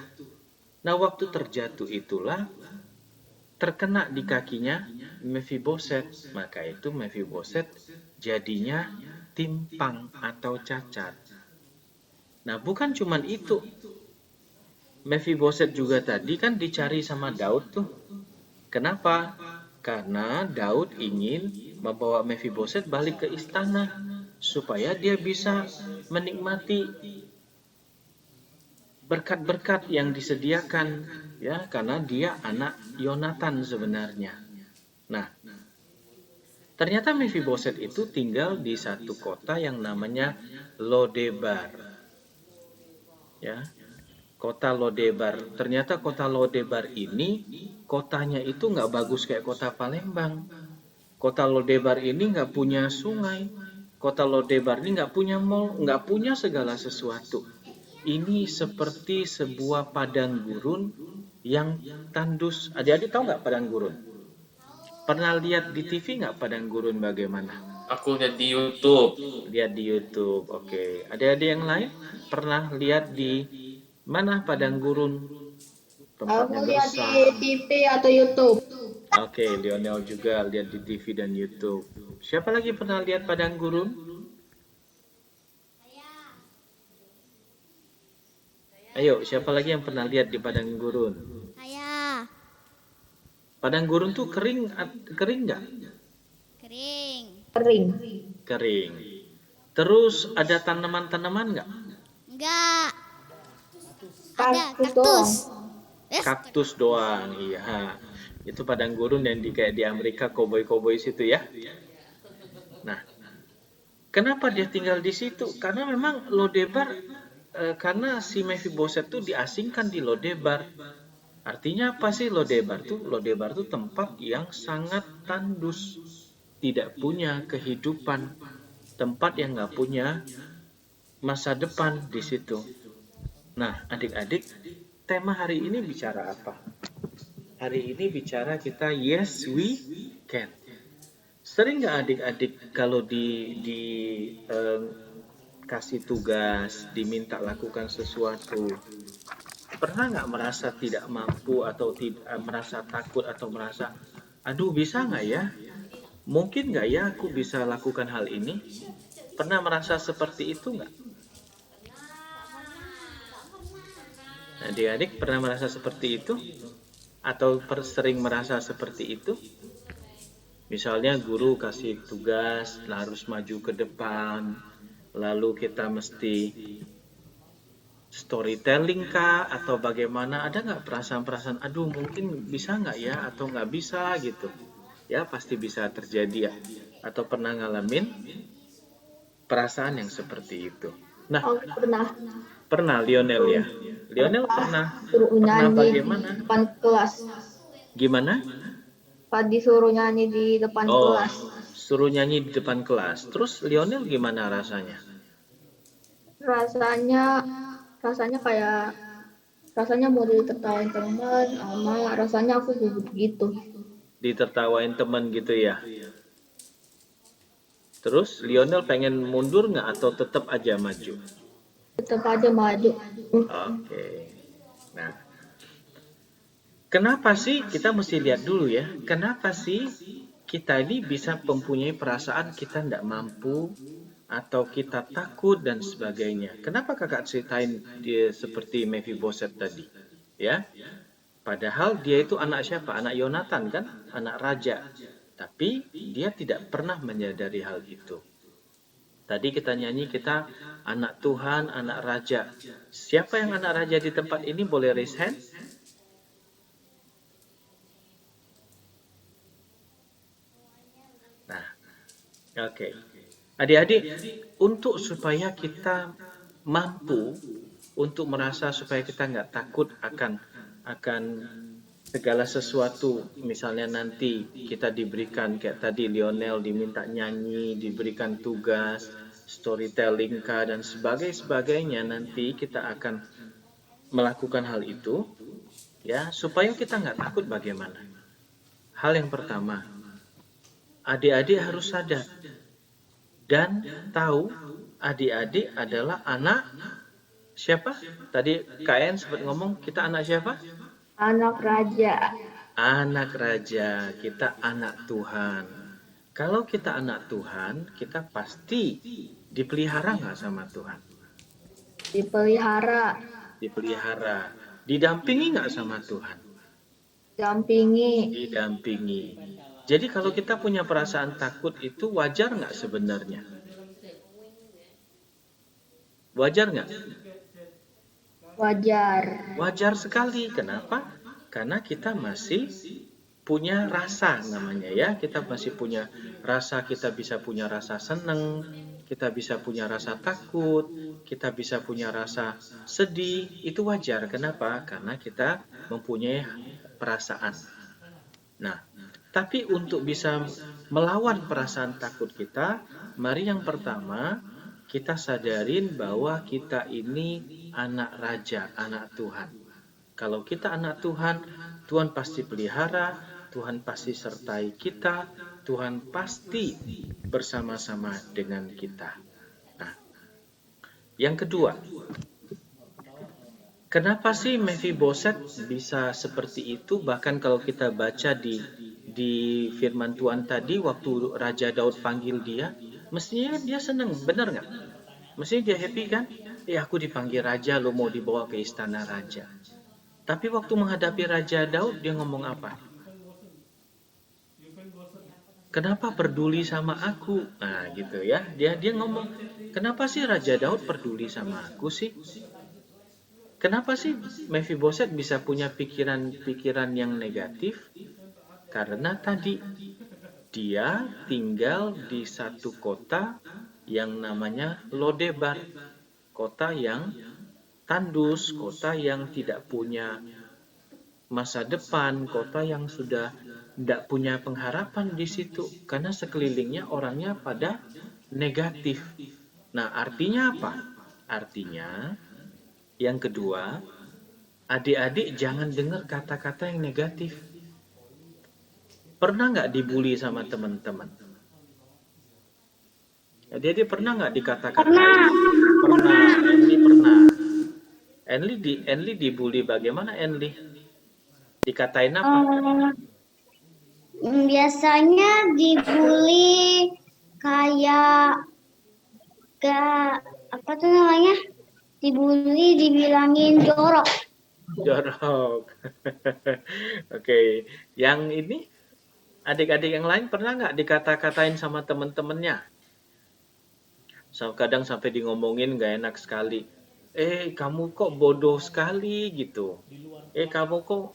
Nah, waktu terjatuh itulah terkena di kakinya Mephiboset. Maka itu Mephiboset jadinya timpang atau cacat. Nah, bukan cuman itu. Mephiboset juga tadi kan dicari sama Daud tuh. Kenapa? Karena Daud ingin membawa Mephiboset balik ke istana supaya dia bisa menikmati berkat-berkat yang disediakan, ya, karena dia anak Yonatan sebenarnya. Nah, ternyata Mephiboset itu tinggal di satu kota yang namanya Lodebar. Ya, kota Lodebar. Ternyata kota Lodebar ini kotanya itu nggak bagus kayak kota Palembang. Kota Lodebar ini nggak punya sungai. Kota Lodebar ini nggak punya mall, nggak punya segala sesuatu. Ini seperti sebuah padang gurun yang tandus. Adik-adik tahu nggak padang gurun? Pernah lihat di TV nggak padang gurun bagaimana? Aku lihat di YouTube. Lihat di YouTube, oke. Adik-adik yang lain pernah lihat di mana padang gurun? Tempatnya Aku lihat gersang. di TV atau YouTube. Oke, Lionel juga lihat di TV dan YouTube. Siapa lagi pernah lihat padang gurun? Ayo, siapa lagi yang pernah lihat di padang gurun? Saya. Padang gurun tuh kering nggak? Kering. Kering. Kering. Terus ada tanaman-tanaman nggak? Enggak. Kaktus kaktus. doang. Kaktus doang, iya. Itu padang gurun yang kayak di Amerika, koboi-koboi situ ya. Nah, kenapa dia tinggal di situ? Karena memang Lodebar, karena si Mephiboset tuh diasingkan di Lodebar. Artinya apa sih Lodebar tuh? Lodebar tuh tempat yang sangat tandus, tidak punya kehidupan, tempat yang nggak punya masa depan di situ. Nah, adik-adik, tema hari ini bicara apa? Hari ini bicara kita yes we can. Sering nggak adik-adik kalau kasih tugas, diminta lakukan sesuatu, pernah nggak merasa tidak mampu atau merasa takut atau merasa, aduh bisa nggak ya? Mungkin nggak ya aku bisa lakukan hal ini? Pernah merasa seperti itu nggak? Adik-adik pernah merasa seperti itu? Atau sering merasa seperti itu? Misalnya guru kasih tugas, harus maju ke depan, lalu kita mesti storytelling kah atau bagaimana? Ada nggak perasaan-perasaan, aduh mungkin bisa nggak ya atau nggak bisa gitu? Ya pasti bisa terjadi ya. Atau pernah ngalamin perasaan yang seperti itu? Nah, Oh, pernah Lionel ya. Lionel pernah suruh nyanyi bagaimana? di depan kelas. Gimana? Pak disuruh nyanyi di depan Oh, kelas. suruh nyanyi di depan kelas. Terus Lionel gimana rasanya? Rasanya mau ditertawain teman, sama rasanya aku gugup gitu. Ditertawain teman gitu ya. Terus Lionel pengen mundur nggak atau tetap aja maju? Tetap aja maju. Oke. Nah, kenapa sih kita mesti lihat dulu ya? Kenapa sih kita ini bisa mempunyai perasaan kita tidak mampu atau kita takut dan sebagainya? Kenapa kakak ceritain dia seperti Mephibosheth tadi? Ya, padahal dia itu anak siapa? Anak Yonatan kan? Anak raja. Tapi dia tidak pernah menyadari hal itu. Tadi kita nyanyi, kita anak Tuhan, anak raja. Siapa yang anak raja di tempat ini? Boleh raise hand? Nah, oke. Adik-adik, untuk supaya kita mampu untuk merasa supaya kita nggak takut akan segala sesuatu, misalnya nanti kita diberikan kayak tadi Lionel diminta nyanyi, diberikan tugas, storytelling kah dan sebagainya, nanti kita akan melakukan hal itu, ya supaya kita nggak takut bagaimana. Hal yang pertama, adik-adik harus sadar dan tahu adik-adik adalah anak siapa? Tadi KN sempat ngomong kita anak siapa? Anak raja. Anak raja, kita anak Tuhan. Kalau kita anak Tuhan, kita pasti dipelihara nggak sama Tuhan? Dipelihara. Dipelihara. Didampingi nggak sama Tuhan? Dampingi. Didampingi. Jadi kalau kita punya perasaan takut itu wajar nggak sebenarnya? Wajar nggak? Wajar. Wajar sekali. Kenapa? Karena kita masih punya rasa namanya ya. Kita masih punya rasa, kita bisa punya rasa seneng, kita bisa punya rasa takut, kita bisa punya rasa sedih. Itu wajar. Kenapa? Karena kita mempunyai perasaan. Nah, tapi untuk bisa melawan perasaan takut kita, mari yang pertama kita sadarin bahwa kita ini anak raja, anak Tuhan. Kalau kita anak Tuhan, Tuhan pasti pelihara, Tuhan pasti sertai kita, Tuhan pasti bersama-sama dengan kita. Nah, yang kedua, kenapa sih Mephibosheth bisa seperti itu? Bahkan kalau kita baca di firman Tuhan tadi, waktu Raja Daud panggil dia, mestinya dia senang, benar nggak? Mestinya dia happy kan? Aku dipanggil raja, lo mau dibawa ke istana raja. Tapi waktu menghadapi Raja Daud, dia ngomong apa? Kenapa peduli sama aku? Nah gitu ya, dia ngomong, kenapa sih Raja Daud peduli sama aku sih? Kenapa sih Mephibosheth bisa punya pikiran yang negatif? Karena tadi dia tinggal di satu kota yang namanya Lodebar, kota yang tandus, kota yang tidak punya masa depan, kota yang sudah tidak punya pengharapan di situ, karena sekelilingnya orangnya pada negatif. Nah, artinya apa? Artinya, yang kedua, adik-adik jangan dengar kata-kata yang negatif. Pernah nggak dibully sama teman-teman? Adik-adik pernah nggak dikatakan? Pernah. Enli pernah. Enli dibully bagaimana Enli? Dikatain apa? Biasanya dibully kayak apa tuh namanya? Dibully dibilangin jorok. Jorok. Oke. Yang ini adik-adik yang lain pernah nggak dikata-katain sama teman-temannya? So, kadang sampai di ngomongin nggak enak sekali. Kamu kok bodoh sekali gitu. Kamu kok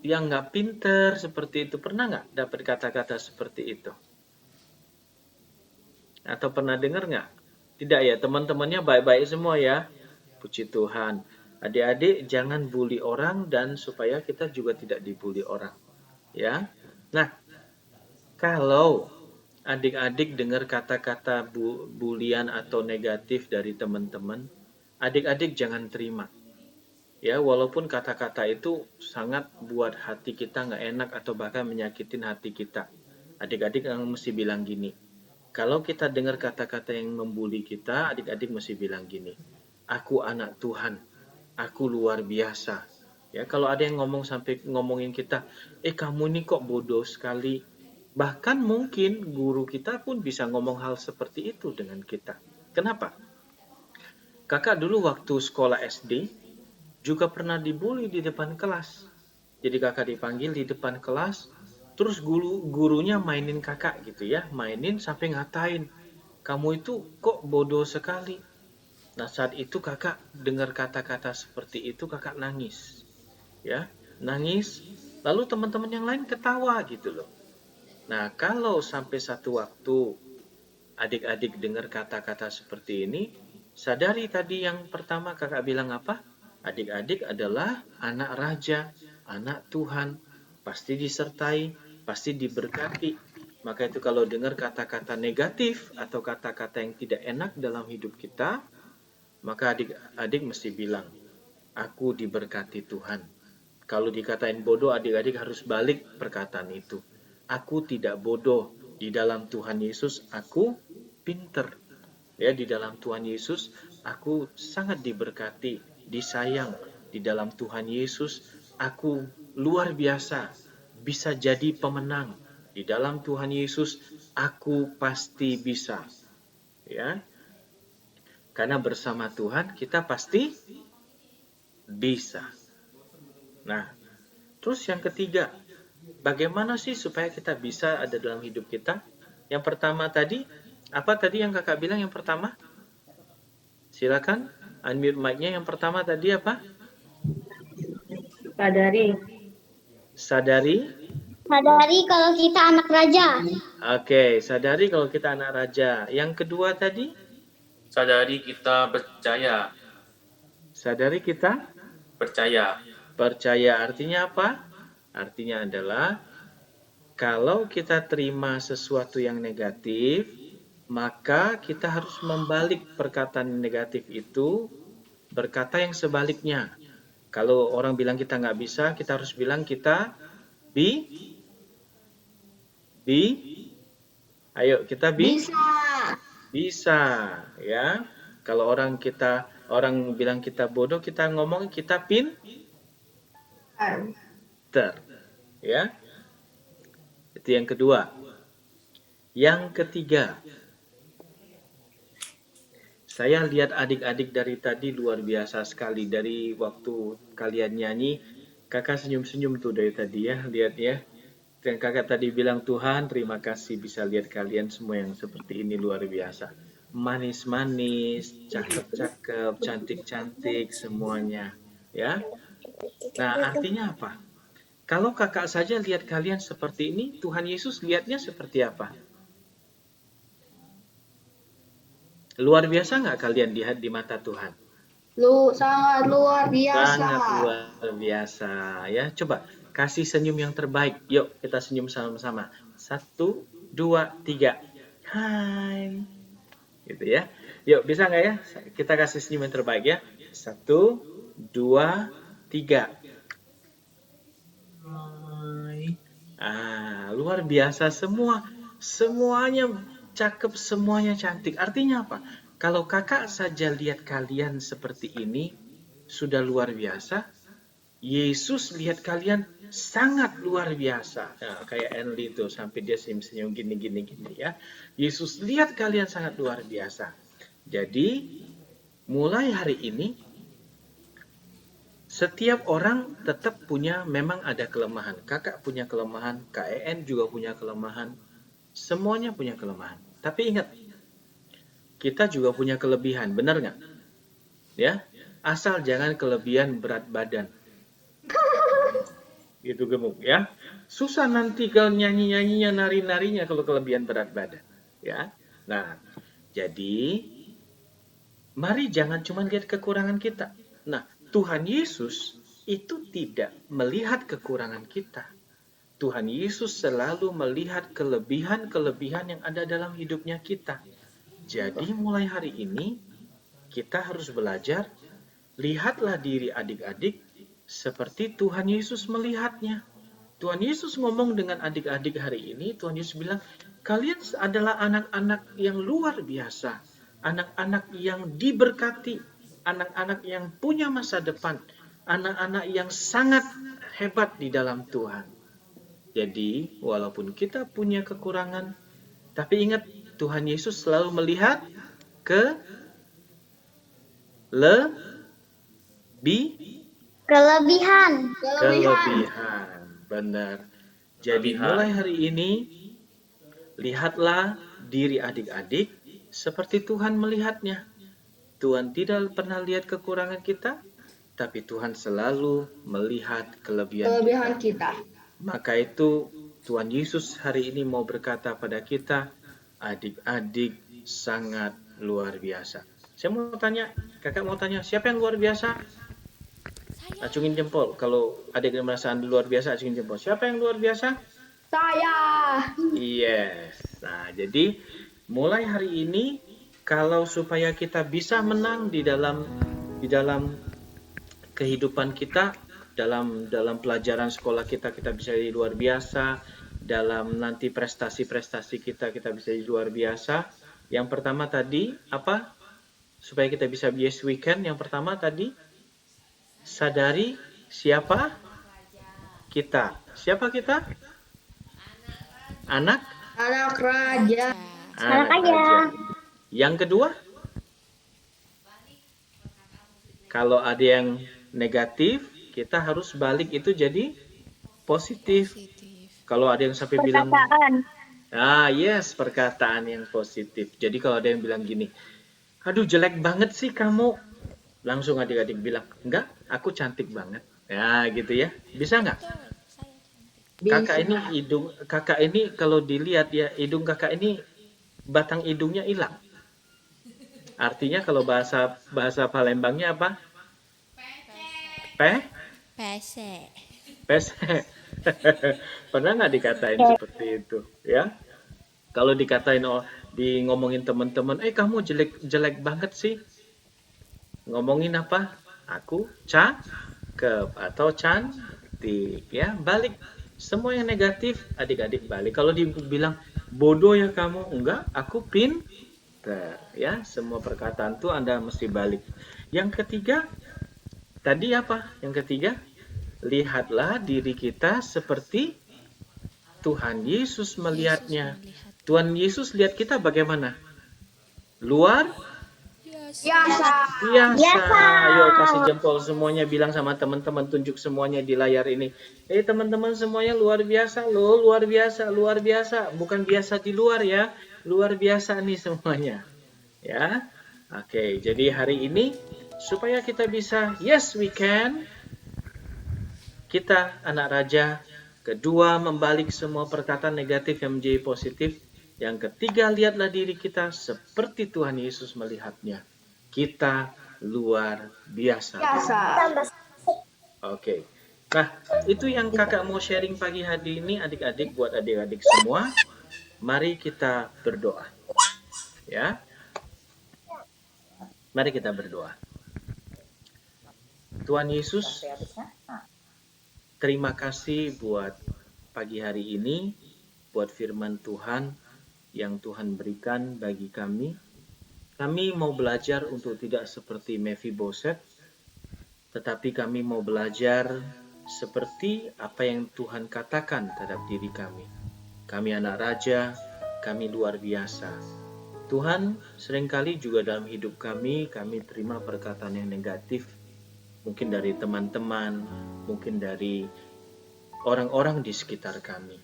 yang nggak pinter seperti itu. Pernah nggak dapat kata-kata seperti itu? Atau pernah dengar nggak? Tidak ya, teman-temannya baik-baik semua ya. Puji Tuhan. Adik-adik jangan bully orang dan supaya kita juga tidak dibully orang. Ya. Nah, kalau adik-adik dengar kata-kata bulian atau negatif dari teman-teman, adik-adik jangan terima. Ya, walaupun kata-kata itu sangat buat hati kita nggak enak atau bahkan menyakitin hati kita. adik-adik yang mesti bilang gini. Kalau kita dengar kata-kata yang membuli kita, adik-adik mesti bilang gini. Aku anak Tuhan. Aku luar biasa. Ya, kalau ada yang ngomong sampai ngomongin kita, kamu ini kok bodoh sekali. Bahkan mungkin guru kita pun bisa ngomong hal seperti itu dengan kita. Kenapa? Kakak dulu waktu sekolah SD juga pernah dibully di depan kelas. Jadi kakak dipanggil di depan kelas, terus gurunya mainin kakak gitu ya, mainin sampai ngatain, kamu itu kok bodoh sekali. Nah saat itu kakak dengar kata-kata seperti itu, kakak nangis. Ya, nangis, lalu teman-teman yang lain ketawa gitu loh. Nah, kalau sampai satu waktu adik-adik dengar kata-kata seperti ini, sadari tadi yang pertama kakak bilang apa? Adik-adik adalah anak raja, anak Tuhan, pasti disertai, pasti diberkati. Maka itu kalau dengar kata-kata negatif atau kata-kata yang tidak enak dalam hidup kita, maka adik-adik mesti bilang, aku diberkati Tuhan. Kalau dikatain bodoh, adik-adik harus balik perkataan itu. Aku tidak bodoh. Di dalam Tuhan Yesus, aku pinter. Ya, di dalam Tuhan Yesus, aku sangat diberkati, disayang. Di dalam Tuhan Yesus, aku luar biasa, bisa jadi pemenang. Di dalam Tuhan Yesus, aku pasti bisa. Ya, karena bersama Tuhan, kita pasti bisa. Nah, terus yang ketiga, bagaimana sih supaya kita bisa ada dalam hidup kita? Yang pertama tadi, apa tadi yang kakak bilang yang pertama? Silakan, unmute mic-nya. Yang pertama tadi apa? Sadari. Sadari? Sadari kalau kita anak raja. Oke, sadari kalau kita anak raja. Yang kedua tadi? Sadari kita percaya. Sadari kita? Percaya. Percaya artinya apa? Artinya adalah kalau kita terima sesuatu yang negatif, maka kita harus membalik perkataan negatif itu, berkata yang sebaliknya. Kalau orang bilang kita nggak bisa, kita harus bilang kita ayo kita bisa, ya. Kalau orang bilang kita bodoh, kita ngomong kita ya. Itu yang kedua. Yang ketiga, saya lihat adik-adik dari tadi luar biasa sekali. Dari waktu kalian nyanyi, kakak senyum-senyum tuh dari tadi ya, lihat ya. Dan kakak tadi bilang, Tuhan terima kasih bisa lihat kalian semua yang seperti ini, luar biasa. Manis-manis, cakep-cakep, cantik-cantik semuanya, ya. Nah, artinya apa? Kalau kakak saja lihat kalian seperti ini, Tuhan Yesus lihatnya seperti apa? Luar biasa nggak kalian lihat di mata Tuhan? Sangat luar biasa. Sangat luar biasa, ya. Coba kasih senyum yang terbaik. Yuk kita senyum sama-sama. 1, 2, 3. Hai. Gitu ya. Yuk bisa nggak ya? Kita kasih senyum yang terbaik ya. 1, 2, 3. Luar biasa semua. Semuanya cakep, semuanya cantik. Artinya apa? Kalau kakak saja lihat kalian seperti ini, sudah luar biasa. Yesus lihat kalian sangat luar biasa. Nah, kayak Enli itu sampai dia senyum-senyum gini ya. Yesus lihat kalian sangat luar biasa. Jadi, mulai hari ini, setiap orang tetap memang ada kelemahan. Kakak punya kelemahan, KEN juga punya kelemahan. Semuanya punya kelemahan. Tapi ingat, kita juga punya kelebihan, benar nggak? Ya, asal jangan kelebihan berat badan. Gitu gemuk ya. Susah nanti kalau nyanyi-nyanyinya, nari-narinya kalau kelebihan berat badan. Ya. Nah, jadi mari jangan cuma lihat kekurangan kita. Nah, Tuhan Yesus itu tidak melihat kekurangan kita. Tuhan Yesus selalu melihat kelebihan-kelebihan yang ada dalam hidupnya kita. Jadi mulai hari ini kita harus belajar, lihatlah diri adik-adik seperti Tuhan Yesus melihatnya. Tuhan Yesus ngomong dengan adik-adik hari ini, Tuhan Yesus bilang, kalian adalah anak-anak yang luar biasa, anak-anak yang diberkati, anak-anak yang punya masa depan, anak-anak yang sangat hebat di dalam Tuhan. Jadi, walaupun kita punya kekurangan, tapi ingat, Tuhan Yesus selalu melihat Kelebihan. Benar. Jadi mulai hari ini, lihatlah diri adik-adik seperti Tuhan melihatnya. Tuhan tidak pernah lihat kekurangan kita, tapi Tuhan selalu melihat kelebihan kita. Maka itu Tuhan Yesus hari ini mau berkata pada kita, adik-adik sangat luar biasa. Saya mau tanya, kakak mau tanya, siapa yang luar biasa? Acungin jempol. Kalau adik merasa luar biasa, acungin jempol. Siapa yang luar biasa? Saya. Yes. Nah, jadi mulai hari ini, kalau supaya kita bisa menang di dalam kehidupan kita, dalam pelajaran sekolah kita bisa jadi luar biasa, dalam nanti prestasi-prestasi kita bisa jadi luar biasa. Yang pertama tadi apa? Supaya kita bisa yes we can. Yang pertama tadi sadari siapa kita. Siapa kita? Anak raja. Anak raja. Yang kedua, kalau ada yang negatif, kita harus balik itu jadi positif. Kalau ada yang sampai bilang, perkataan yang positif. Jadi kalau ada yang bilang gini, aduh jelek banget sih kamu, langsung adik-adik bilang, enggak, aku cantik banget. Ya gitu ya, bisa nggak? Kakak ini kalau dilihat ya, hidung kakak ini batang hidungnya hilang. Artinya kalau bahasa Palembangnya apa? Pesek. Pernah nggak dikatain seperti itu? Ya, kalau dikatain di ngomongin teman-teman, kamu jelek banget sih. Ngomongin apa? Aku cakep atau cantik. Ya, balik. Semua yang negatif adik-adik balik. Kalau dibilang bodoh ya kamu, enggak, aku pinter. Ya, semua perkataan tuh Anda mesti balik. Yang ketiga, tadi apa? Yang ketiga, lihatlah diri kita seperti Tuhan Yesus melihatnya. Tuhan Yesus lihat kita bagaimana? Luar biasa. Ayo kasih jempol semuanya, bilang sama teman-teman, tunjuk semuanya di layar ini. Teman-teman semuanya luar biasa loh, luar biasa. Bukan biasa di luar ya, luar biasa nih semuanya. Ya, oke. Jadi hari ini supaya kita bisa yes we can, kita anak raja. Kedua, membalik semua perkataan negatif yang menjadi positif. Yang ketiga, lihatlah diri kita seperti Tuhan Yesus melihatnya. Kita luar biasa. Oke. Nah, itu yang kakak mau sharing pagi hari ini, adik-adik, buat adik-adik semua. Mari kita berdoa. Ya. Mari kita berdoa. Tuhan Yesus, terima kasih buat pagi hari ini, buat firman Tuhan yang Tuhan berikan bagi kami. Kami mau belajar untuk tidak seperti Mephiboset, tetapi kami mau belajar seperti apa yang Tuhan katakan terhadap diri kami. Kami anak raja, kami luar biasa. Tuhan, seringkali juga dalam hidup kami terima perkataan yang negatif, mungkin dari teman-teman, mungkin dari orang-orang di sekitar kami.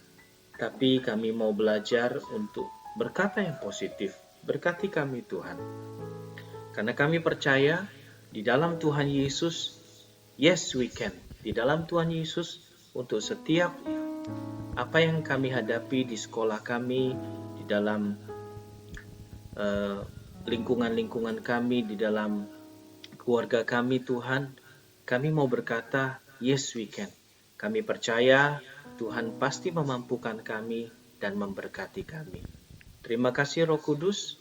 Tapi kami mau belajar untuk berkata yang positif. Berkati kami Tuhan. Karena kami percaya di dalam Tuhan Yesus, yes we can. Di dalam Tuhan Yesus, untuk setiap apa yang kami hadapi di sekolah kami, di dalam lingkungan-lingkungan kami, di dalam keluarga kami Tuhan, kami mau berkata, yes we can. Kami percaya Tuhan pasti memampukan kami dan memberkati kami. Terima kasih Roh Kudus,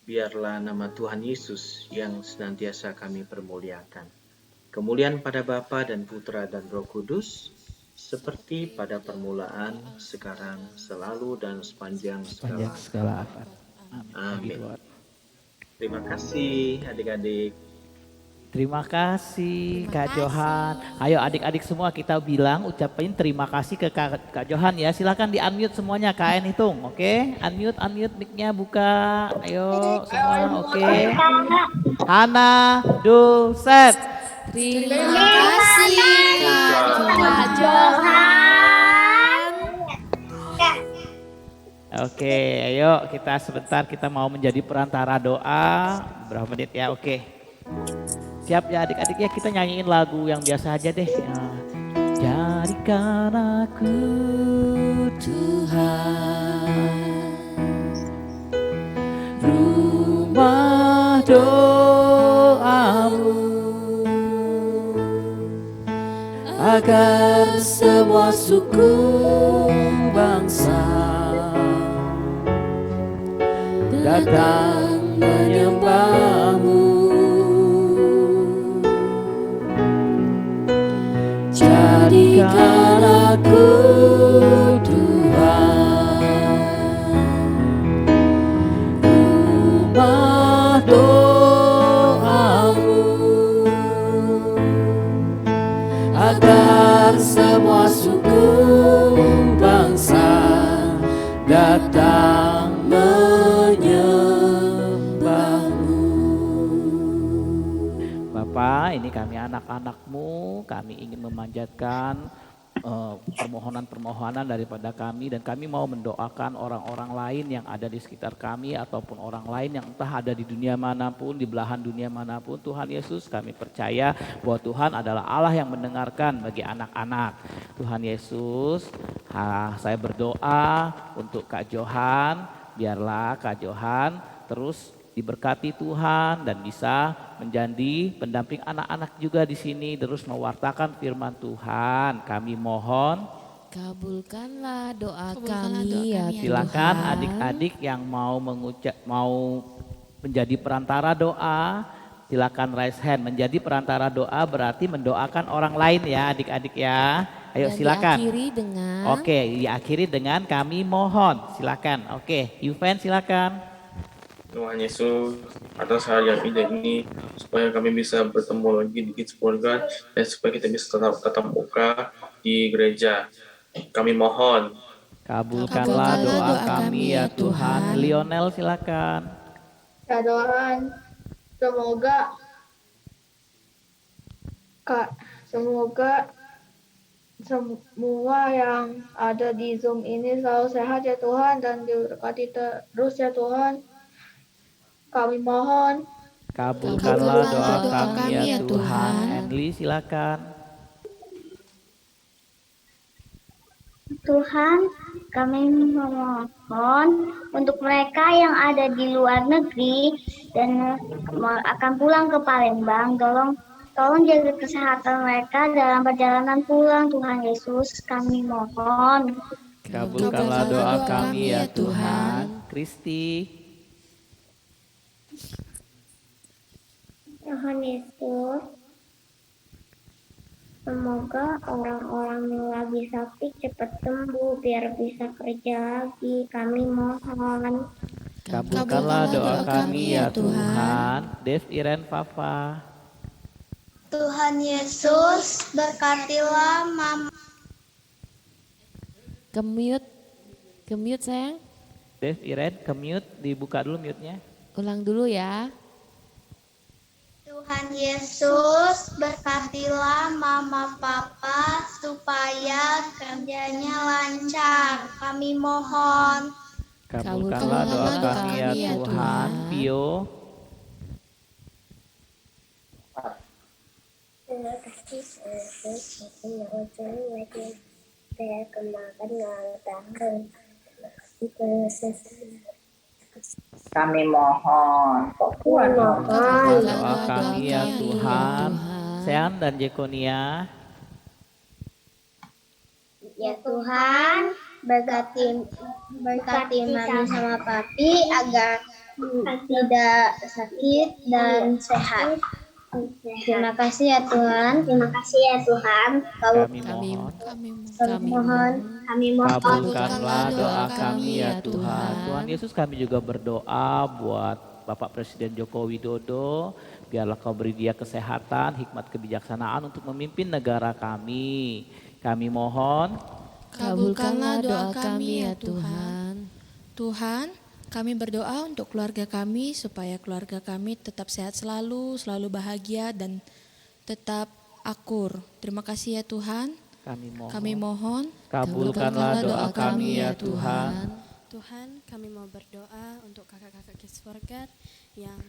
biarlah nama Tuhan Yesus yang senantiasa kami permuliakan. Kemuliaan pada Bapa dan Putra dan Roh Kudus, seperti pada permulaan, sekarang, selalu, dan sepanjang Sepanjang segala segala abad. abad. Amin. Amin. Tuhan. Terima kasih adik-adik. Terima kasih Terima Kak kasih. Johan. Ayo adik-adik semua kita bilang ucapin terima kasih ke Kak Johan ya. Silakan di unmute semuanya, KN hitung. Oke, unmute mic-nya buka. Ayo semua. Oke. Hana, do, set. Terima kasih Kak Johan. Oke, ayo kita sebentar kita mau menjadi perantara doa. Berapa menit ya? Oke. Siap ya adik-adik ya, kita nyanyiin lagu yang biasa aja deh. Jadikan aku Tuhan rumah doamu, agar semua suku bangsa datang menyembahmu. Jadikan aku Tuhan rumah doamu, agar semua suku bangsa datang menyembahmu. Bapak, ini kami anak-anakmu, kami ingin memanjatkan permohonan-permohonan daripada kami, dan kami mau mendoakan orang-orang lain yang ada di sekitar kami ataupun orang lain yang entah ada di dunia manapun, di belahan dunia manapun. Tuhan Yesus, kami percaya bahwa Tuhan adalah Allah yang mendengarkan bagi anak-anak. Tuhan Yesus, saya berdoa untuk Kak Johan, biarlah Kak Johan terus diberkati Tuhan dan bisa menjadi pendamping anak-anak juga di sini, terus mewartakan firman Tuhan. Kami mohon Kabulkanlah doa Kabulkanlah kami doa ya kami ya silakan Tuhan. adik-adik yang mau menjadi perantara doa, silakan raise hand. Menjadi perantara doa berarti mendoakan orang lain ya adik-adik ya. Ayo Dan silakan. diakhiri dengan Oke, diakhiri dengan kami mohon. Silakan. Oke, Yuven silakan. Tuhan Yesus, atas hari yang indah ini, supaya kami bisa bertemu lagi di Kids Keluarga, dan supaya kita bisa tatap muka di gereja. Kami mohon. Kabulkanlah doa kami ya Tuhan. Lionel silakan. Ya Tuhan, semoga semua yang ada di Zoom ini selalu sehat ya Tuhan, dan diberkati terus ya Tuhan. Kami mohon. Kabulkanlah doa kami ya Tuhan. Enli silakan. Tuhan, kami memohon untuk mereka yang ada di luar negeri dan akan pulang ke Palembang, tolong jaga kesehatan mereka dalam perjalanan pulang. Tuhan Yesus, kami mohon. Kabulkanlah doa kami ya Tuhan. Kristi. Tuhan Yesus, semoga orang-orang yang lagi sakit cepat sembuh biar bisa kerja lagi. Kami mohon. Kabulkanlah doa kami ya Tuhan. Dev Iren Papa. Tuhan Yesus, berkatilah Mama. Kemute sayang. Dev Iren ke mute, dibuka dulu mute-nya. Ulang dulu ya. Tuhan Yesus, berkatilah Mama Papa supaya kerjanya lancar. Kami mohon. Kabulkanlah doa kami ya Tuhan. Pio. Terima kasih Yesus, yang lagi saya kemakan ngatakan. Kami mohon. Kabulkanlah doa kami ya Tuhan. Sean dan Jekonia. Ya Tuhan, berkati Mami sama Papi agar tidak sakit dan sehat. Terima kasih ya Tuhan. Terima kasih ya Tuhan. Kami mohon, Kami mohon. kabulkanlah doa kami ya Tuhan. Tuhan Yesus, kami juga berdoa buat Bapak Presiden Joko Widodo, biarlah Kau beri dia kesehatan, hikmat kebijaksanaan untuk memimpin negara kami. Kami mohon, Kabulkanlah doa kami ya Tuhan. Tuhan, kami berdoa untuk keluarga kami supaya keluarga kami tetap sehat selalu, selalu bahagia dan tetap akur. Terima kasih ya Tuhan. Kami mohon, kabulkanlah doa kami ya Tuhan. Tuhan, kami mau berdoa untuk kakak-kakak Kids for God yang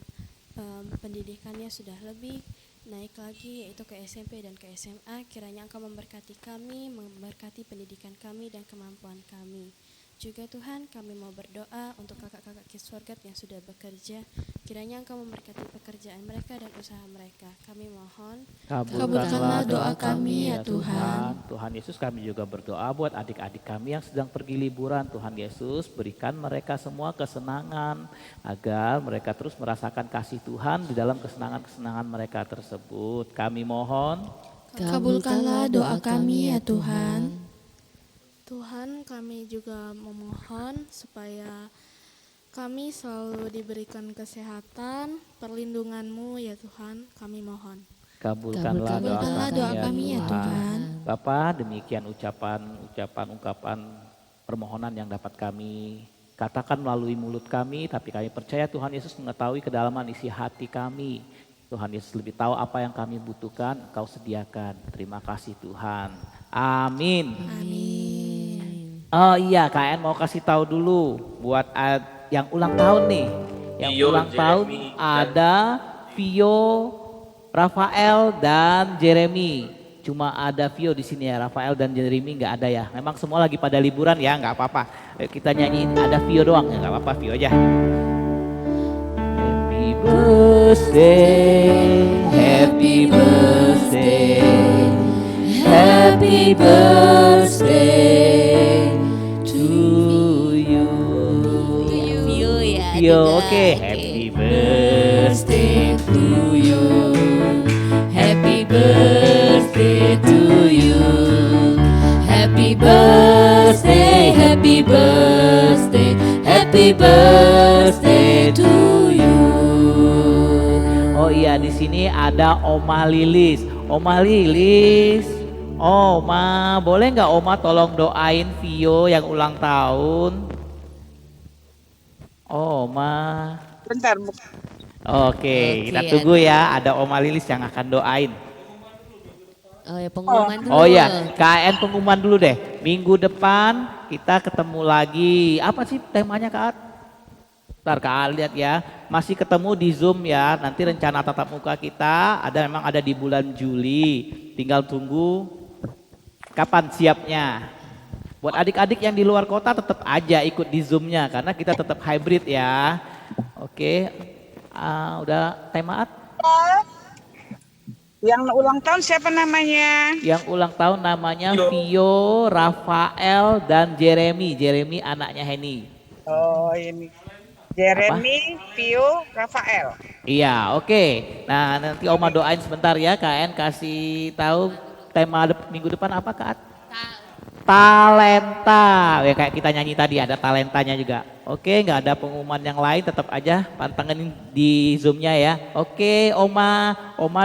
pendidikannya sudah lebih naik lagi, yaitu ke SMP dan ke SMA. Kiranya Engkau memberkati kami, memberkati pendidikan kami dan kemampuan kami. Juga Tuhan, kami mau berdoa untuk kakak-kakak Kids for God yang sudah bekerja. Kiranya Engkau memberkati pekerjaan mereka dan usaha mereka. Kami mohon, kabulkanlah doa kami ya Tuhan. Tuhan Yesus, kami juga berdoa buat adik-adik kami yang sedang pergi liburan. Tuhan Yesus, berikan mereka semua kesenangan agar mereka terus merasakan kasih Tuhan di dalam kesenangan-kesenangan mereka tersebut. Kami mohon, kabulkanlah doa kami ya Tuhan. Tuhan, kami juga memohon supaya kami selalu diberikan kesehatan, perlindungan-Mu ya Tuhan, kami mohon. kabulkanlah doa kami ya Tuhan. Bapak, demikian ungkapan permohonan yang dapat kami katakan melalui mulut kami, tapi kami percaya Tuhan Yesus mengetahui kedalaman isi hati kami. Tuhan Yesus lebih tahu apa yang kami butuhkan, Engkau sediakan. Terima kasih Tuhan. Amin. Oh iya, KN mau kasih tahu dulu buat yang ulang tahun nih. Yang Vio, ulang tahun Jeremy, ada Vio, Rafael dan Jeremy. Cuma ada Vio di sini ya, Rafael dan Jeremy nggak ada ya. Memang semua lagi pada liburan ya, nggak apa-apa. Kita nyanyiin ada Vio doang ya, nggak apa-apa, Vio aja. Happy birthday, happy birthday, happy birthday to you. Vio, oke. Happy birthday to you. Happy birthday to you. Happy birthday, happy birthday, happy birthday to you. Oh iya, di sini ada Oma Lilis. Oma Lilis, Oma, boleh nggak Oma tolong doain Vio yang ulang tahun? Oma. Bentar, Oke, kita tunggu ya. Ada Oma Lilis yang akan doain. Oh ya, pengumuman dulu. Oh ya, KN pengumuman dulu deh. Minggu depan kita ketemu lagi. Apa sih temanya Kak? Ntar Kak lihat ya. Masih ketemu di Zoom ya. Nanti rencana tatap muka kita memang ada di bulan Juli. Tinggal tunggu kapan siapnya. Buat adik-adik yang di luar kota tetap aja ikut di Zoom-nya karena kita tetap hybrid ya. Oke. Udah timeout? Yang ulang tahun siapa namanya? Yang ulang tahun namanya Vio, Rafael, dan Jeremy. Jeremy anaknya Henny. Oh ini. Jeremy, Vio, Rafael. Iya, oke. Nah nanti Oma doain sebentar ya. KN kasih tahu tema minggu depan apa Kak? Talenta. Ya kayak kita nyanyi tadi ada talentanya juga. Oke, nggak ada pengumuman yang lain, tetap aja pantengin di Zoom-nya ya. Oke, Oma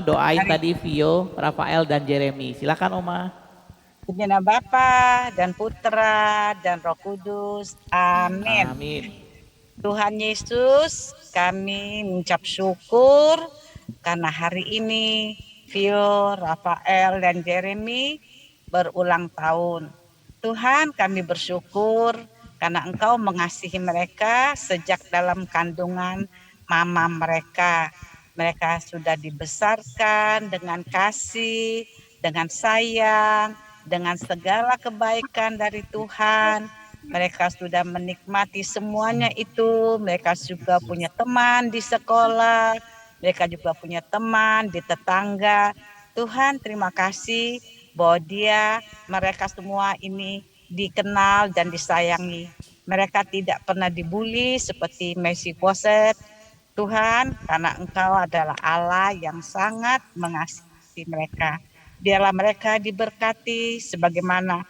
doain tadi Vio, Rafael dan Jeremy. Silakan Oma. Demi nama Bapa dan Putra dan Roh Kudus. Amin. Amin. Tuhan Yesus, kami mengucap syukur karena hari ini Vio, Rafael dan Jeremy berulang tahun. Tuhan, kami bersyukur karena Engkau mengasihi mereka sejak dalam kandungan mama mereka. Mereka sudah dibesarkan dengan kasih, dengan sayang, dengan segala kebaikan dari Tuhan. Mereka sudah menikmati semuanya itu. Mereka juga punya teman di sekolah. Mereka juga punya teman di tetangga. Tuhan, terima kasih bahwa mereka semua ini dikenal dan disayangi. Mereka tidak pernah dibully seperti Messi Poset, Tuhan, karena Engkau adalah Allah yang sangat mengasihi mereka. Biarlah mereka diberkati sebagaimana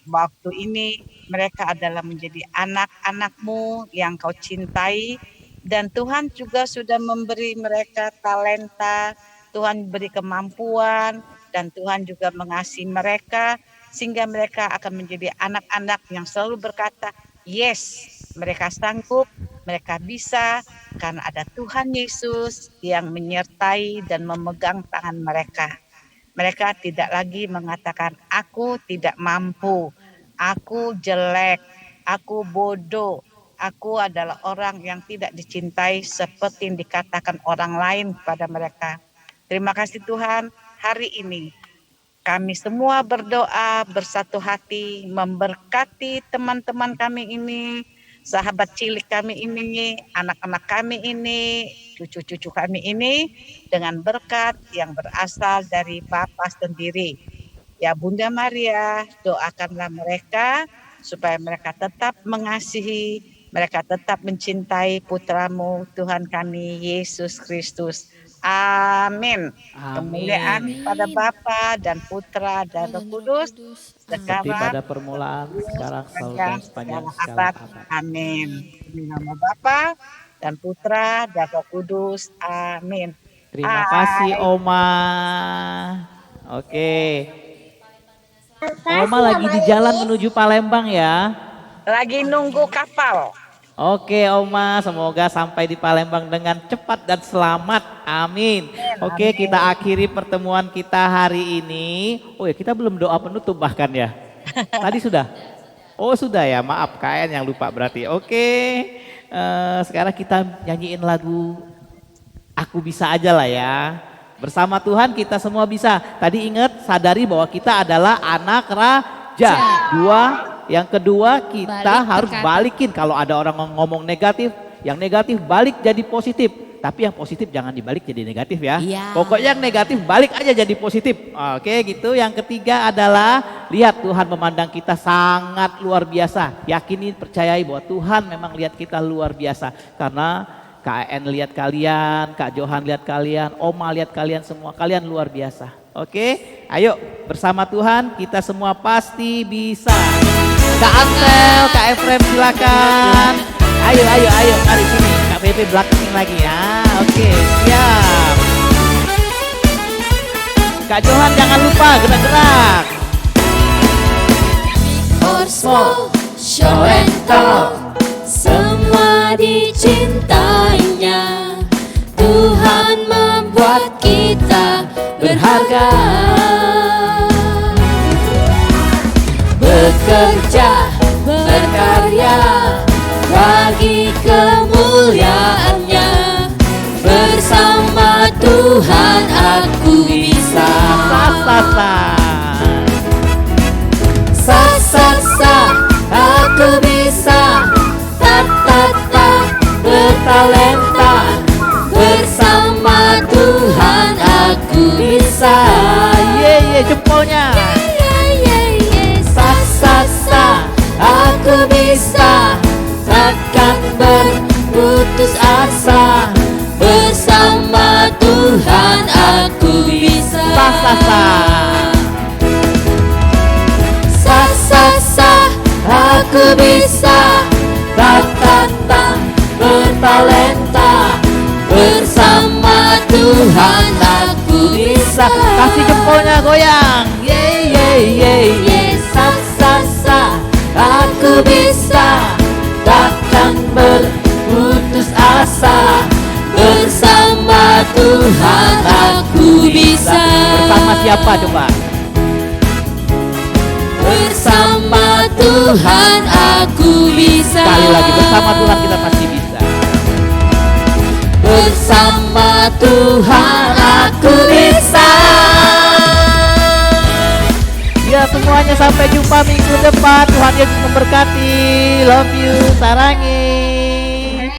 waktu ini mereka adalah menjadi anak-anak-Mu yang Kau cintai, dan Tuhan juga sudah memberi mereka talenta, Tuhan beri kemampuan, dan Tuhan juga mengasihi mereka sehingga mereka akan menjadi anak-anak yang selalu berkata, yes, mereka sanggup, mereka bisa, karena ada Tuhan Yesus yang menyertai dan memegang tangan mereka. Mereka tidak lagi mengatakan, aku tidak mampu, aku jelek, aku bodoh, aku adalah orang yang tidak dicintai seperti yang dikatakan orang lain pada mereka. Terima kasih Tuhan, hari ini kami semua berdoa bersatu hati, memberkati teman-teman kami ini, sahabat cilik kami ini, anak-anak kami ini, cucu-cucu kami ini, dengan berkat yang berasal dari Bapa sendiri. Ya Bunda Maria, doakanlah mereka supaya mereka tetap mengasihi, mereka tetap mencintai putra-Mu Tuhan kami Yesus Kristus. Amin. Kemuliaan pada Bapa dan Putra dan Roh Kudus seperti sekarang pada permulaan, sekarang, selalu dan sepanjang segala abad. Amin. Demi nama Bapa dan Putra dan Roh Kudus. Amin. Terima kasih Oma. Oke. Oma lagi di jalan menuju Palembang ya. Lagi nunggu kapal. Oke Oma, semoga sampai di Palembang dengan cepat dan selamat. Amin. Oke, kita akhiri pertemuan kita hari ini. Oh ya, kita belum doa penutup bahkan ya. Tadi sudah? Oh sudah ya, maaf KN yang lupa berarti. Oke, sekarang kita nyanyiin lagu Aku Bisa aja lah ya. Bersama Tuhan kita semua bisa. Tadi ingat, sadari bahwa kita adalah anak raja. Yang kedua kita harus balikin. Kalau ada orang ngomong negatif, yang negatif balik jadi positif. Tapi yang positif jangan dibalik jadi negatif ya. Pokoknya yang negatif balik aja jadi positif. Oke gitu. Yang ketiga adalah lihat Tuhan memandang kita sangat luar biasa. Yakini, percayai bahwa Tuhan memang lihat kita luar biasa. Karena KN lihat kalian, Kak Johan lihat kalian, Oma lihat kalian, semua kalian luar biasa. Oke, ayo bersama Tuhan kita semua pasti bisa. Kak Ansel, Kak Efrem silakan. Ayo, mari sini. Kak Pepe belakangin lagi ya. Oke, siap. Kak Johan jangan lupa gerak-gerak. Osmo, show and tell, semua dicintainya. Tuhan membuat kita berharga, bekerja, berkarya bagi kemuliaannya. Bersama Tuhan aku bisa. Sa aku bisa. Ta bertalenta. Bersama Tuhan aku bisa. Jempolnya. Sa aku bisa. Takkan berputus asa. Bersama Tuhan aku bisa. Sa aku bisa. Ta bertalenta. Bersama Tuhan aku bisa. Kasih jempolnya goyang. Sa aku bisa. Takkan berputus asa. Bersama Tuhan aku bisa. Bersama siapa coba? Bersama Tuhan aku bisa. Sekali lagi, bersama Tuhan kita pasti bisa. Bersama Tuhan aku bisa. Ya semuanya, sampai jumpa minggu depan. Tuhan Yesus memberkati. Love you, sarangi.